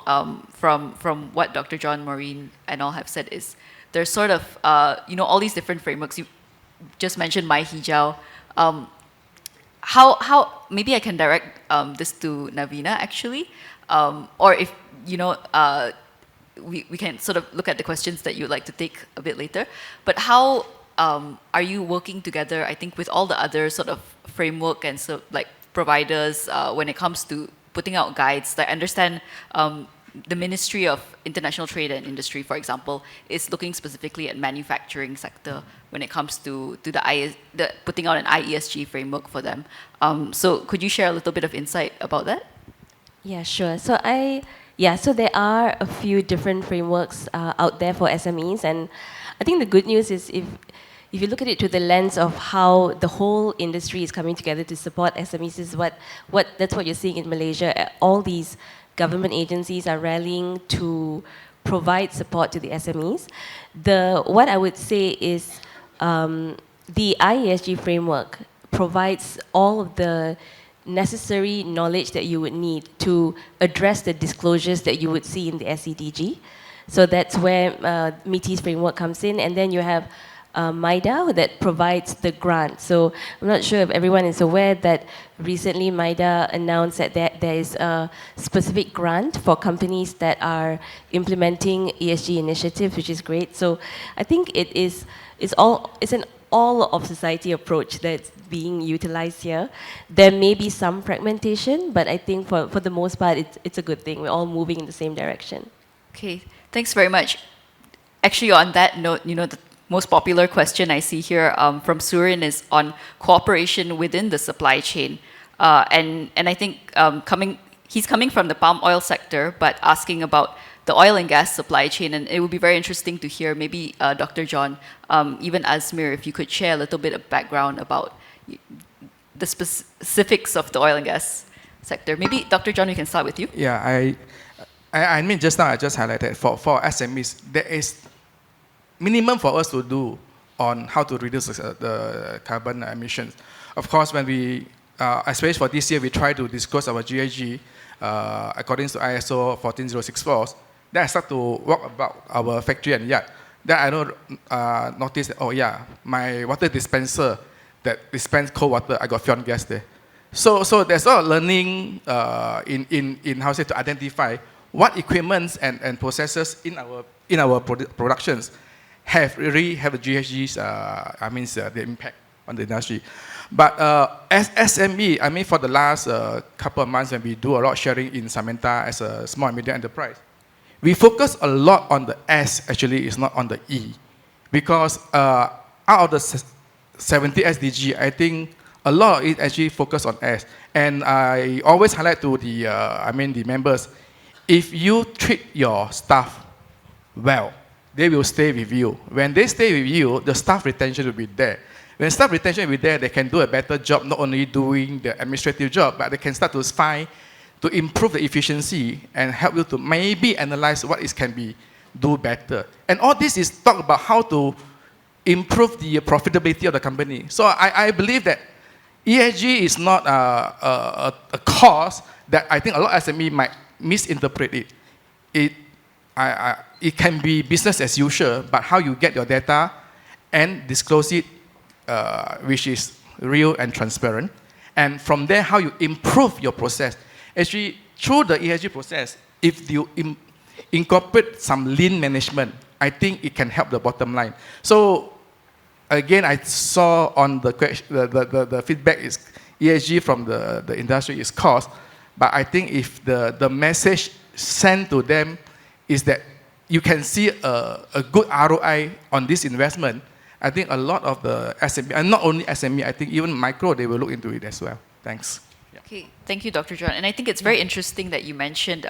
Speaker 2: from what Dr. John, Maureen, and all have said is there's sort of all these different frameworks. You just mentioned My Hijau. How maybe I can direct this to Navina actually, or if we can sort of look at the questions that you'd like to take a bit later. But how are you working together, I think, with all the other sort of framework and providers when it comes to putting out guides? I understand the Ministry of International Trade and Industry, for example, is looking specifically at manufacturing sector when it comes to the putting out an IESG framework for them. So could you share a little bit of insight about that?
Speaker 3: Yeah, sure. So so there are a few different frameworks out there for SMEs, and I think the good news is if you look at it through the lens of how the whole industry is coming together to support SMEs, is that's what you're seeing in Malaysia. All these government agencies are rallying to provide support to the SMEs. What I would say is the IESG framework provides all of the necessary knowledge that you would need to address the disclosures that you would see in the SEDG. So that's where MITI's framework comes in, and then you have MIDA that provides the grant. So I'm not sure if everyone is aware that recently MIDA announced that there is a specific grant for companies that are implementing ESG initiatives, which is great. So I think it's an all of society approach that's being utilized here. There may be some fragmentation, but I think for the most part, it's a good thing. We're all moving in the same direction.
Speaker 2: Okay, thanks very much. Actually, on that note, the most popular question I see here from Surin is on cooperation within the supply chain. And I think he's coming from the palm oil sector, but asking about the oil and gas supply chain. And it would be very interesting to hear maybe Dr. John, even Azmir, if you could share a little bit of background about the specifics of the oil and gas sector. Maybe Dr. John, we can start with you.
Speaker 6: Yeah, I mean, just now I just highlighted for SMEs, there is minimum for us to do on how to reduce the carbon emissions. Of course, when we, especially for this year, we try to disclose our GHG according to ISO 14064. Then I start to walk about our factory and yard. Then I don't notice that, oh yeah, my water dispenser that dispense cold water, I got fuel gas there. So there's a lot of learning in how to say, to identify what equipments and processes in our productions really have a GHG's, the impact on the industry. But as SME, I mean, for the last couple of months when we do a lot of sharing in Samantha as a small and medium enterprise, we focus a lot on the S, actually, it's not on the E. Because out of the 70 SDG, I think a lot of it actually focus on S. And I always highlight to the members, if you treat your staff well, they will stay with you. When they stay with you, the staff retention will be there. When staff retention will be there, they can do a better job, not only doing the administrative job, but they can start to improve the efficiency and help you to maybe analyze what can be do better. And all this is talk about how to improve the profitability of the company. So I believe that ESG is not a cause that I think a lot of SME might misinterpret it. It can be business as usual, but how you get your data and disclose it, which is real and transparent. And from there, how you improve your process. Actually, through the ESG process, if you incorporate some lean management, I think it can help the bottom line. So again, I saw on the question, the feedback is ESG from the industry is cost, but I think if the message sent to them is that you can see a good ROI on this investment, I think a lot of the SME, and not only SME, I think even micro, they will look into it as well. Thanks. Yeah.
Speaker 2: Okay, thank you, Dr. John. And I think it's very interesting that you mentioned,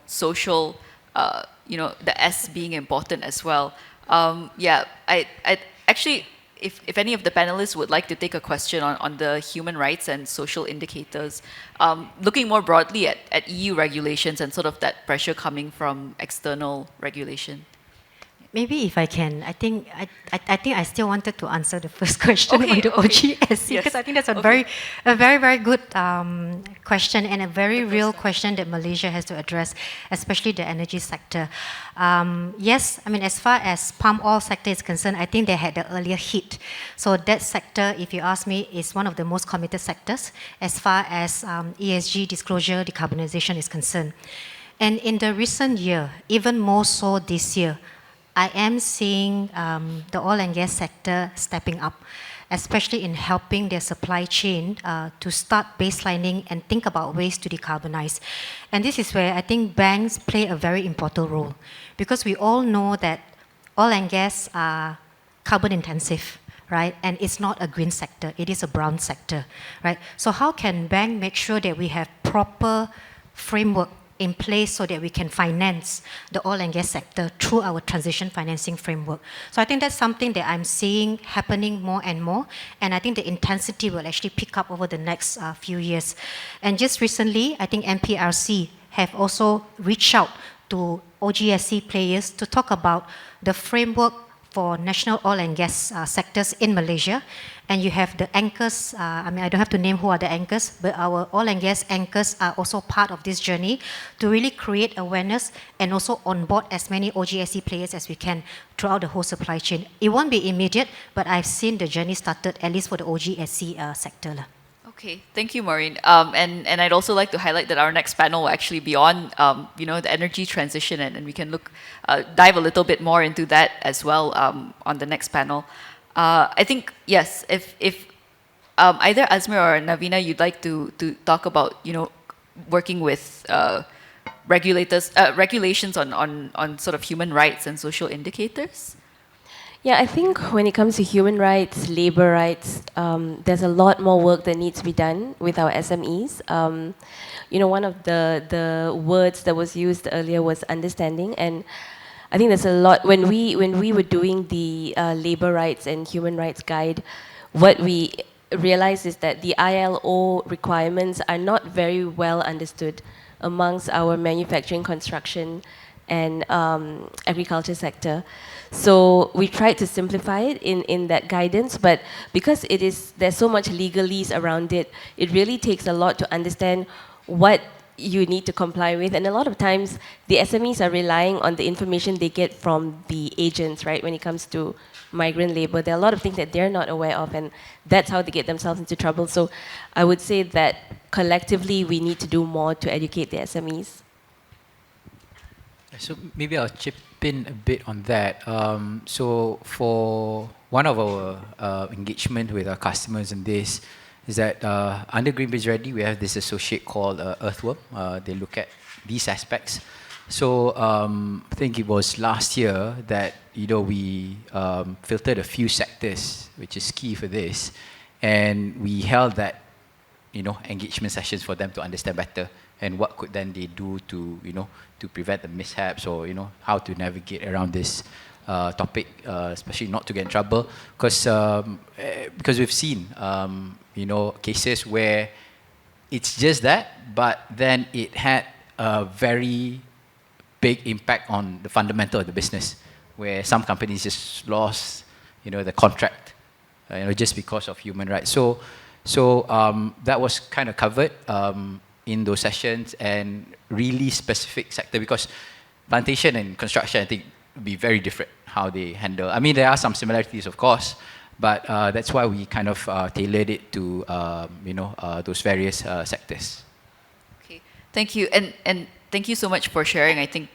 Speaker 2: social the S being important as well. I actually, if any of the panelists would like to take a question on the human rights and social indicators, looking more broadly at EU regulations and sort of that pressure coming from external regulation.
Speaker 4: Maybe if I can, I think I still wanted to answer the first question on the OGSC, because I think that's a very good question, and a very real question that Malaysia has to address, especially the energy sector. Yes, I mean, as far as palm oil sector is concerned, I think they had the earlier hit. So that sector, if you ask me, is one of the most committed sectors as far as ESG disclosure, decarbonisation is concerned. And in the recent year, even more so this year, I am seeing the oil and gas sector stepping up, especially in helping their supply chain to start baselining and think about ways to decarbonize. And this is where I think banks play a very important role, because we all know that oil and gas are carbon intensive, right? And it's not a green sector, it is a brown sector, right? So how can bank make sure that we have proper framework in place so that we can finance the oil and gas sector through our transition financing framework? So I think that's something that I'm seeing happening more and more, and I think the intensity will actually pick up over the next few years. And just recently, I think MPRC have also reached out to OGSC players to talk about the framework for national oil and gas sectors in Malaysia. And you have the anchors, I mean, I don't have to name who are the anchors, but our oil and gas anchors are also part of this journey to really create awareness and also onboard as many OGSC players as we can throughout the whole supply chain. It won't be immediate, but I've seen the journey started, at least for the OGSC sector.
Speaker 2: Okay, thank you, Maureen. And I'd also like to highlight that our next panel will actually be on, the energy transition, and we can dive a little bit more into that as well on the next panel. I think, yes, if either Azmir or Navina, you'd like to talk about, working with regulations on sort of human rights and social indicators?
Speaker 3: Yeah, I think when it comes to human rights, labor rights, there's a lot more work that needs to be done with our SMEs. One of the words that was used earlier was understanding, and I think there's a lot. When we were doing the labor rights and human rights guide, what we realized is that the ILO requirements are not very well understood amongst our manufacturing, construction, and agriculture sector. So we tried to simplify it in that guidance, but because there's so much legalese around it, it really takes a lot to understand what you need to comply with. And a lot of times, the SMEs are relying on the information they get from the agents, right, when it comes to migrant labor. There are a lot of things that they're not aware of, and that's how they get themselves into trouble. So I would say that collectively, we need to do more to educate the SMEs.
Speaker 5: So maybe I'll chip in a bit on that. So for one of our engagement with our customers in this is that under Greenpeace Ready, we have this associate called Earthworm. They look at these aspects. So I think it was last year that we filtered a few sectors, which is key for this, and we held that engagement sessions for them to understand better and what could then they do to to prevent the mishaps, or how to navigate around this topic, especially not to get in trouble, because we've seen cases where it's just that, but then it had a very big impact on the fundamental of the business, where some companies just lost the contract just because of human rights. So that was kind of covered in those sessions, and really specific sector, because plantation and construction, I think, would be very different how they handle. I mean, there are some similarities, of course, but that's why we kind of tailored it to those various sectors.
Speaker 2: Okay, thank you, and thank you so much for sharing. I think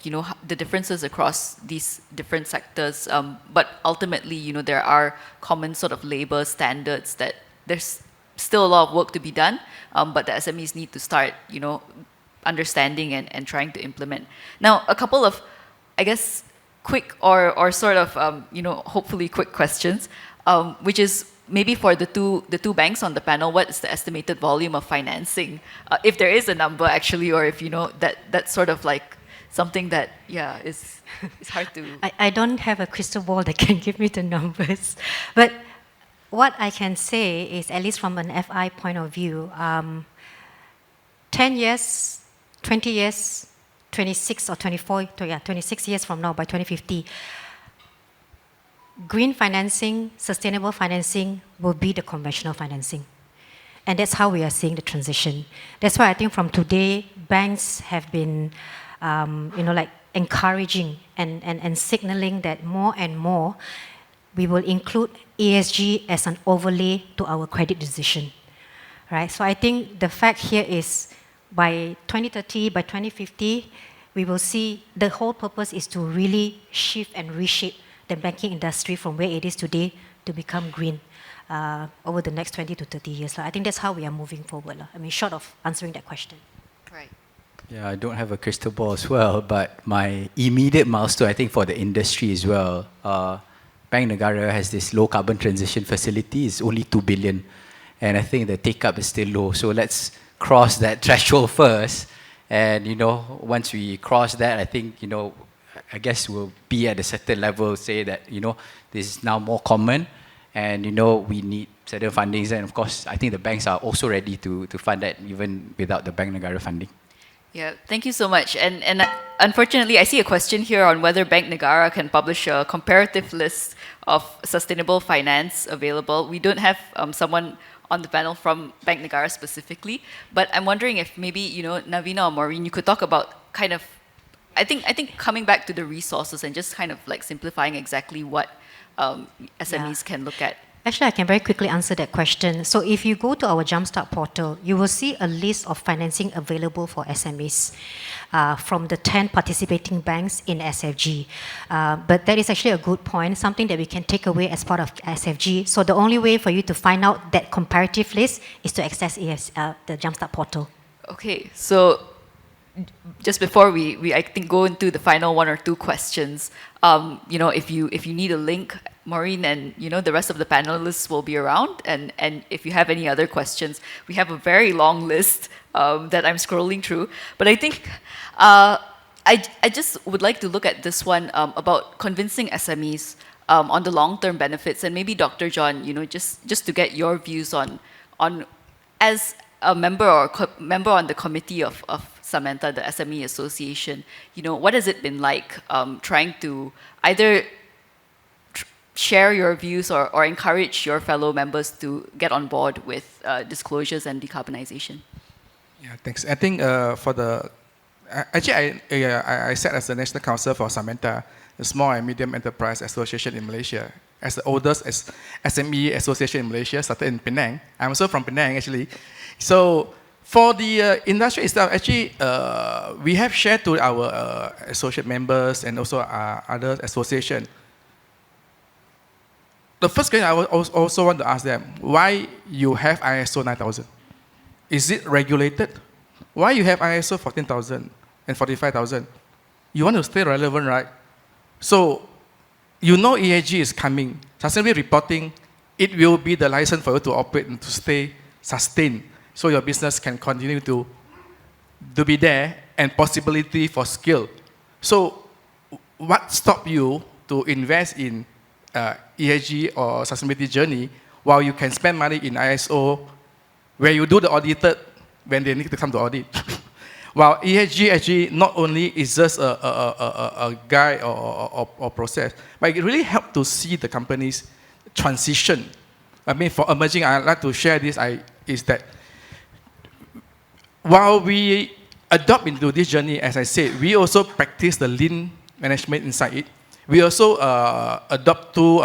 Speaker 2: the differences across these different sectors, but ultimately, there are common sort of labor standards that there's still a lot of work to be done, but the SMEs need to start, understanding and trying to implement. Now, a couple of, I guess, quick or sort of, hopefully quick questions, which is maybe for the two banks on the panel, what is the estimated volume of financing, if there is a number actually, or if that sort of like something that, yeah, is hard to...
Speaker 4: I don't have a crystal ball that can give me the numbers. But what I can say is, at least from an FI point of view, 10 years, 20 years, 26 or 24, 26 years from now, by 2050, green financing, sustainable financing will be the conventional financing. And that's how we are seeing the transition. That's why I think from today, banks have been, like encouraging and signaling that more and more we will include ESG as an overlay to our credit decision, right? So I think the fact here is by 2030, by 2050, we will see the whole purpose is to really shift and reshape the banking industry from where it is today to become green over the next 20 to 30 years. I think that's how we are moving forward. I mean, short of answering that question.
Speaker 2: Right.
Speaker 5: Yeah, I don't have a crystal ball as well, but my immediate milestone, I think, for the industry as well, Bank Negara has this low carbon transition facility. It's only 2 billion. And I think the take-up is still low. So let's cross that threshold first. And, once we cross that, I think, I guess we'll be at a certain level, say that, this is now more common. And, we need certain fundings. And of course, I think the banks are also ready to fund that even without the Bank Negara funding.
Speaker 2: Yeah, thank you so much. And unfortunately, I see a question here on whether Bank Negara can publish a comparative list of sustainable finance available. We don't have someone on the panel from Bank Negara specifically, but I'm wondering if maybe, Navina or Maureen, you could talk about kind of, I think coming back to the resources and just kind of like simplifying exactly what SMEs can look at.
Speaker 4: Actually, I can very quickly answer that question. So if you go to our Jumpstart portal, you will see a list of financing available for SMEs from the 10 participating banks in SFG. But that is actually a good point, something that we can take away as part of SFG. So the only way for you to find out that comparative list is to access the Jumpstart portal.
Speaker 2: Okay, so just before we I think go into the final one or two questions, if you need a link, Maureen and the rest of the panelists will be around, and if you have any other questions, we have a very long list that I'm scrolling through. But I think I just would like to look at this one about convincing SMEs on the long-term benefits, and maybe Dr. John, just to get your views on as a member or member on the committee of Samantha, the SME Association, what has it been like trying to either share your views or encourage your fellow members to get on board with disclosures and decarbonisation?
Speaker 6: Yeah, thanks. I think actually I sat as the National Council for Samantha, the Small and Medium Enterprise Association in Malaysia, as the oldest SME association in Malaysia, started in Penang. I'm also from Penang, actually. So for the industry itself, actually, we have shared to our associate members and also other associations. The first question I also want to ask them, why you have ISO 9000? Is it regulated? Why you have ISO 14000 and 45000? You want to stay relevant, right? So, ESG is coming. Sustainability reporting, it will be the license for you to operate and to stay sustained, so your business can continue to be there and possibility for skill. So, what stops you to invest in ESG or sustainability journey while you can spend money in ISO where you do the audited when they need to come to audit? While ESG actually not only is just a guide or process, but it really helps to see the company's transition. I mean, for emerging, I'd like to share this, is that while we adopt into this journey, as I said, we also practice the lean management inside it. We also adopt two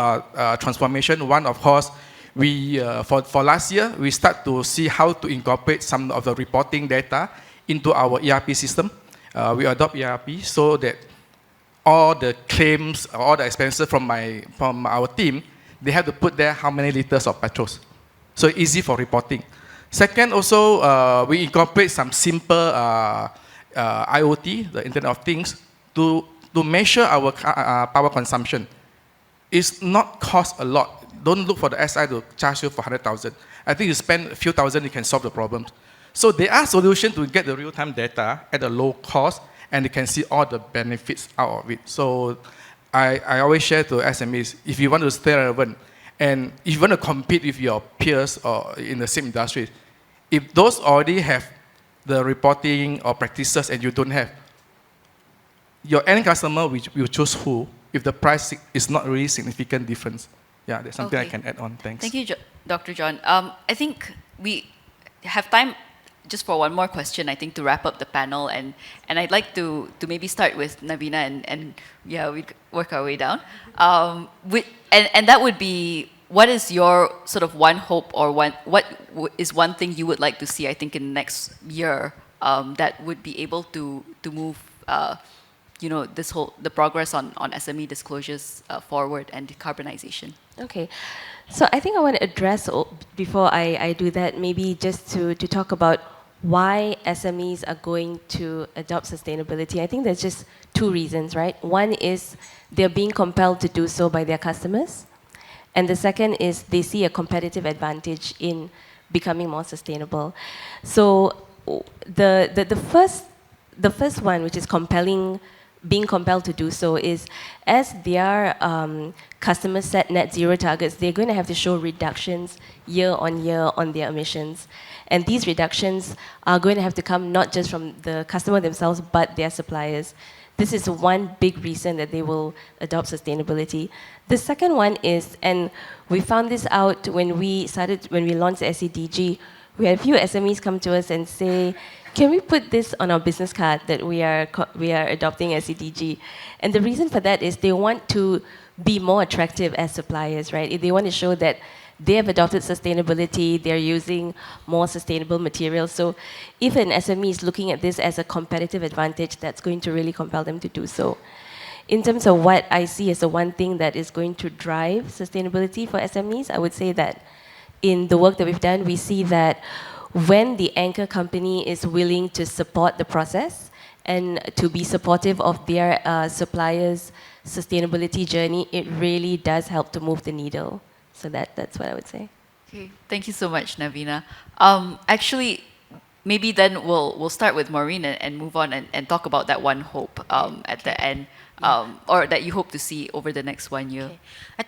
Speaker 6: transformation. One, of course, we for last year, we start to see how to incorporate some of the reporting data into our ERP system. We adopt ERP so that all the claims, all the expenses from our team, they have to put there how many liters of petrol. So easy for reporting. Second, also, we incorporate some simple IoT, the Internet of Things, to measure our power consumption. It's not cost a lot. Don't look for the SI to charge you for 100,000. I think you spend a few thousand, you can solve the problems. So there are solutions to get the real-time data at a low cost and they can see all the benefits out of it. So I always share to SMEs, if you want to stay relevant, and if you want to compete with your peers or in the same industry, if those already have the reporting or practices and you don't have, your end customer will choose who if the price is not really significant difference. Yeah, that's something I can add on. Thanks.
Speaker 2: Thank you, Dr. John. I think we have time just for one more question, I think, to wrap up the panel. And I'd like to maybe start with Navina and yeah, we work our way down. And that would be, what is your sort of one hope, or what is one thing you would like to see, I think, in the next year that would be able to move the progress on SME disclosures forward and decarbonisation?
Speaker 3: Okay, so I think I want to address, before I do that, maybe just to talk about why SMEs are going to adopt sustainability. I think there's just two reasons, right? One is they're being compelled to do so by their customers. And the second is they see a competitive advantage in becoming more sustainable. So the first one, which is being compelled to do so, is as their customers set net zero targets, they're going to have to show reductions year on year on their emissions. And these reductions are going to have to come not just from the customer themselves, but their suppliers. This is one big reason that they will adopt sustainability. The second one is, and we found this out when we launched SEDG, we had a few SMEs come to us and say, can we put this on our business card that we are adopting SEDG? And the reason for that is they want to be more attractive as suppliers, right? They want to show that they have adopted sustainability, they're using more sustainable materials. So if an SME is looking at this as a competitive advantage, that's going to really compel them to do so. In terms of what I see as the one thing that is going to drive sustainability for SMEs, I would say that in the work that we've done, we see that when the anchor company is willing to support the process and to be supportive of their suppliers' sustainability journey, it really does help to move the needle. So that's what I would say.
Speaker 2: Okay, thank you so much, Navina. Actually, maybe then we'll start with Maureen and move on and talk about that one hope at the end, or that you hope to see over the next 1 year.
Speaker 4: Okay.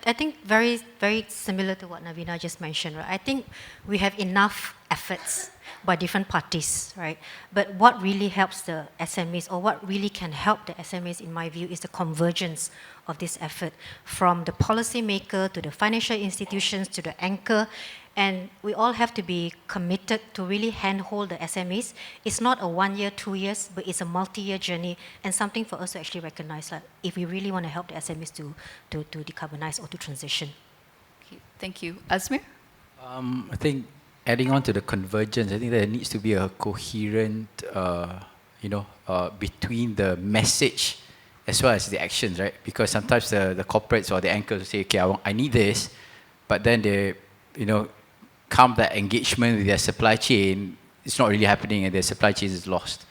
Speaker 4: I think very, very similar to what Navina just mentioned, right? I think we have enough efforts by different parties, right? But what really helps the SMEs, or what really can help the SMEs, in my view, is the convergence of this effort from the policymaker to the financial institutions to the anchor. And we all have to be committed to really handhold the SMEs. It's not a 1 year, 2 years, but it's a multi-year journey, and something for us to actually recognize that if we really want to help the SMEs to decarbonize or to transition.
Speaker 2: Okay, thank you. Azmir?
Speaker 5: I think adding on to the convergence, I think there needs to be a coherent, between the message as well as the actions, right? Because sometimes the corporates or the anchors say, okay, I need this, but then they, come that engagement with their supply chain, it's not really happening and their supply chain is lost.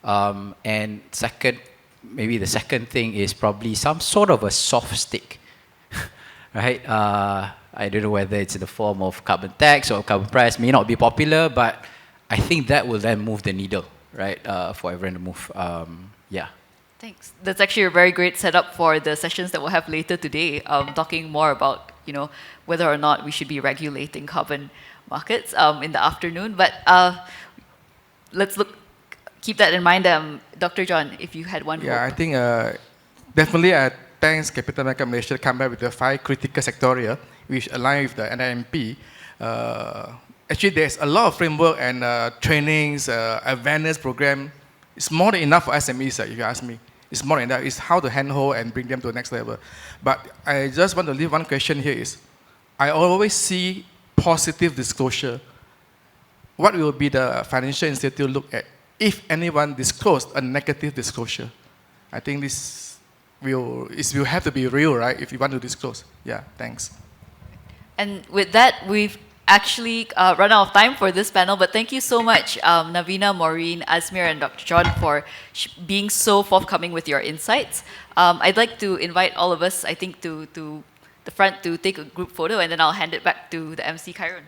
Speaker 5: And maybe the second thing is probably some sort of a soft stick, right? I don't know whether it's in the form of carbon tax or carbon price, may not be popular, but I think that will then move the needle, right, for everyone to move. Yeah.
Speaker 2: Thanks. That's actually a very great setup for the sessions that we'll have later today, talking more about, whether or not we should be regulating carbon markets in the afternoon. But let's keep that in mind. Dr. John, if you had one hope.
Speaker 6: I think definitely thanks Capital Market Malaysia come back with the 5 critical sectoral, which align with the NIMP. Actually, there's a lot of framework and trainings, awareness program. It's more than enough for SMEs, if you ask me. It's more than enough. It's how to handhold and bring them to the next level. But I just want to leave one question here is, I always see positive disclosure. What will be the financial institute look at if anyone disclosed a negative disclosure? I think this will have to be real, right, if you want to disclose. Yeah, thanks.
Speaker 2: And with that, we've actually run out of time for this panel, but thank you so much, Navina, Maureen, Azmir, and Dr. John, for being so forthcoming with your insights. I'd like to invite all of us, I think, to the front to take a group photo, and then I'll hand it back to the MC, Khairun.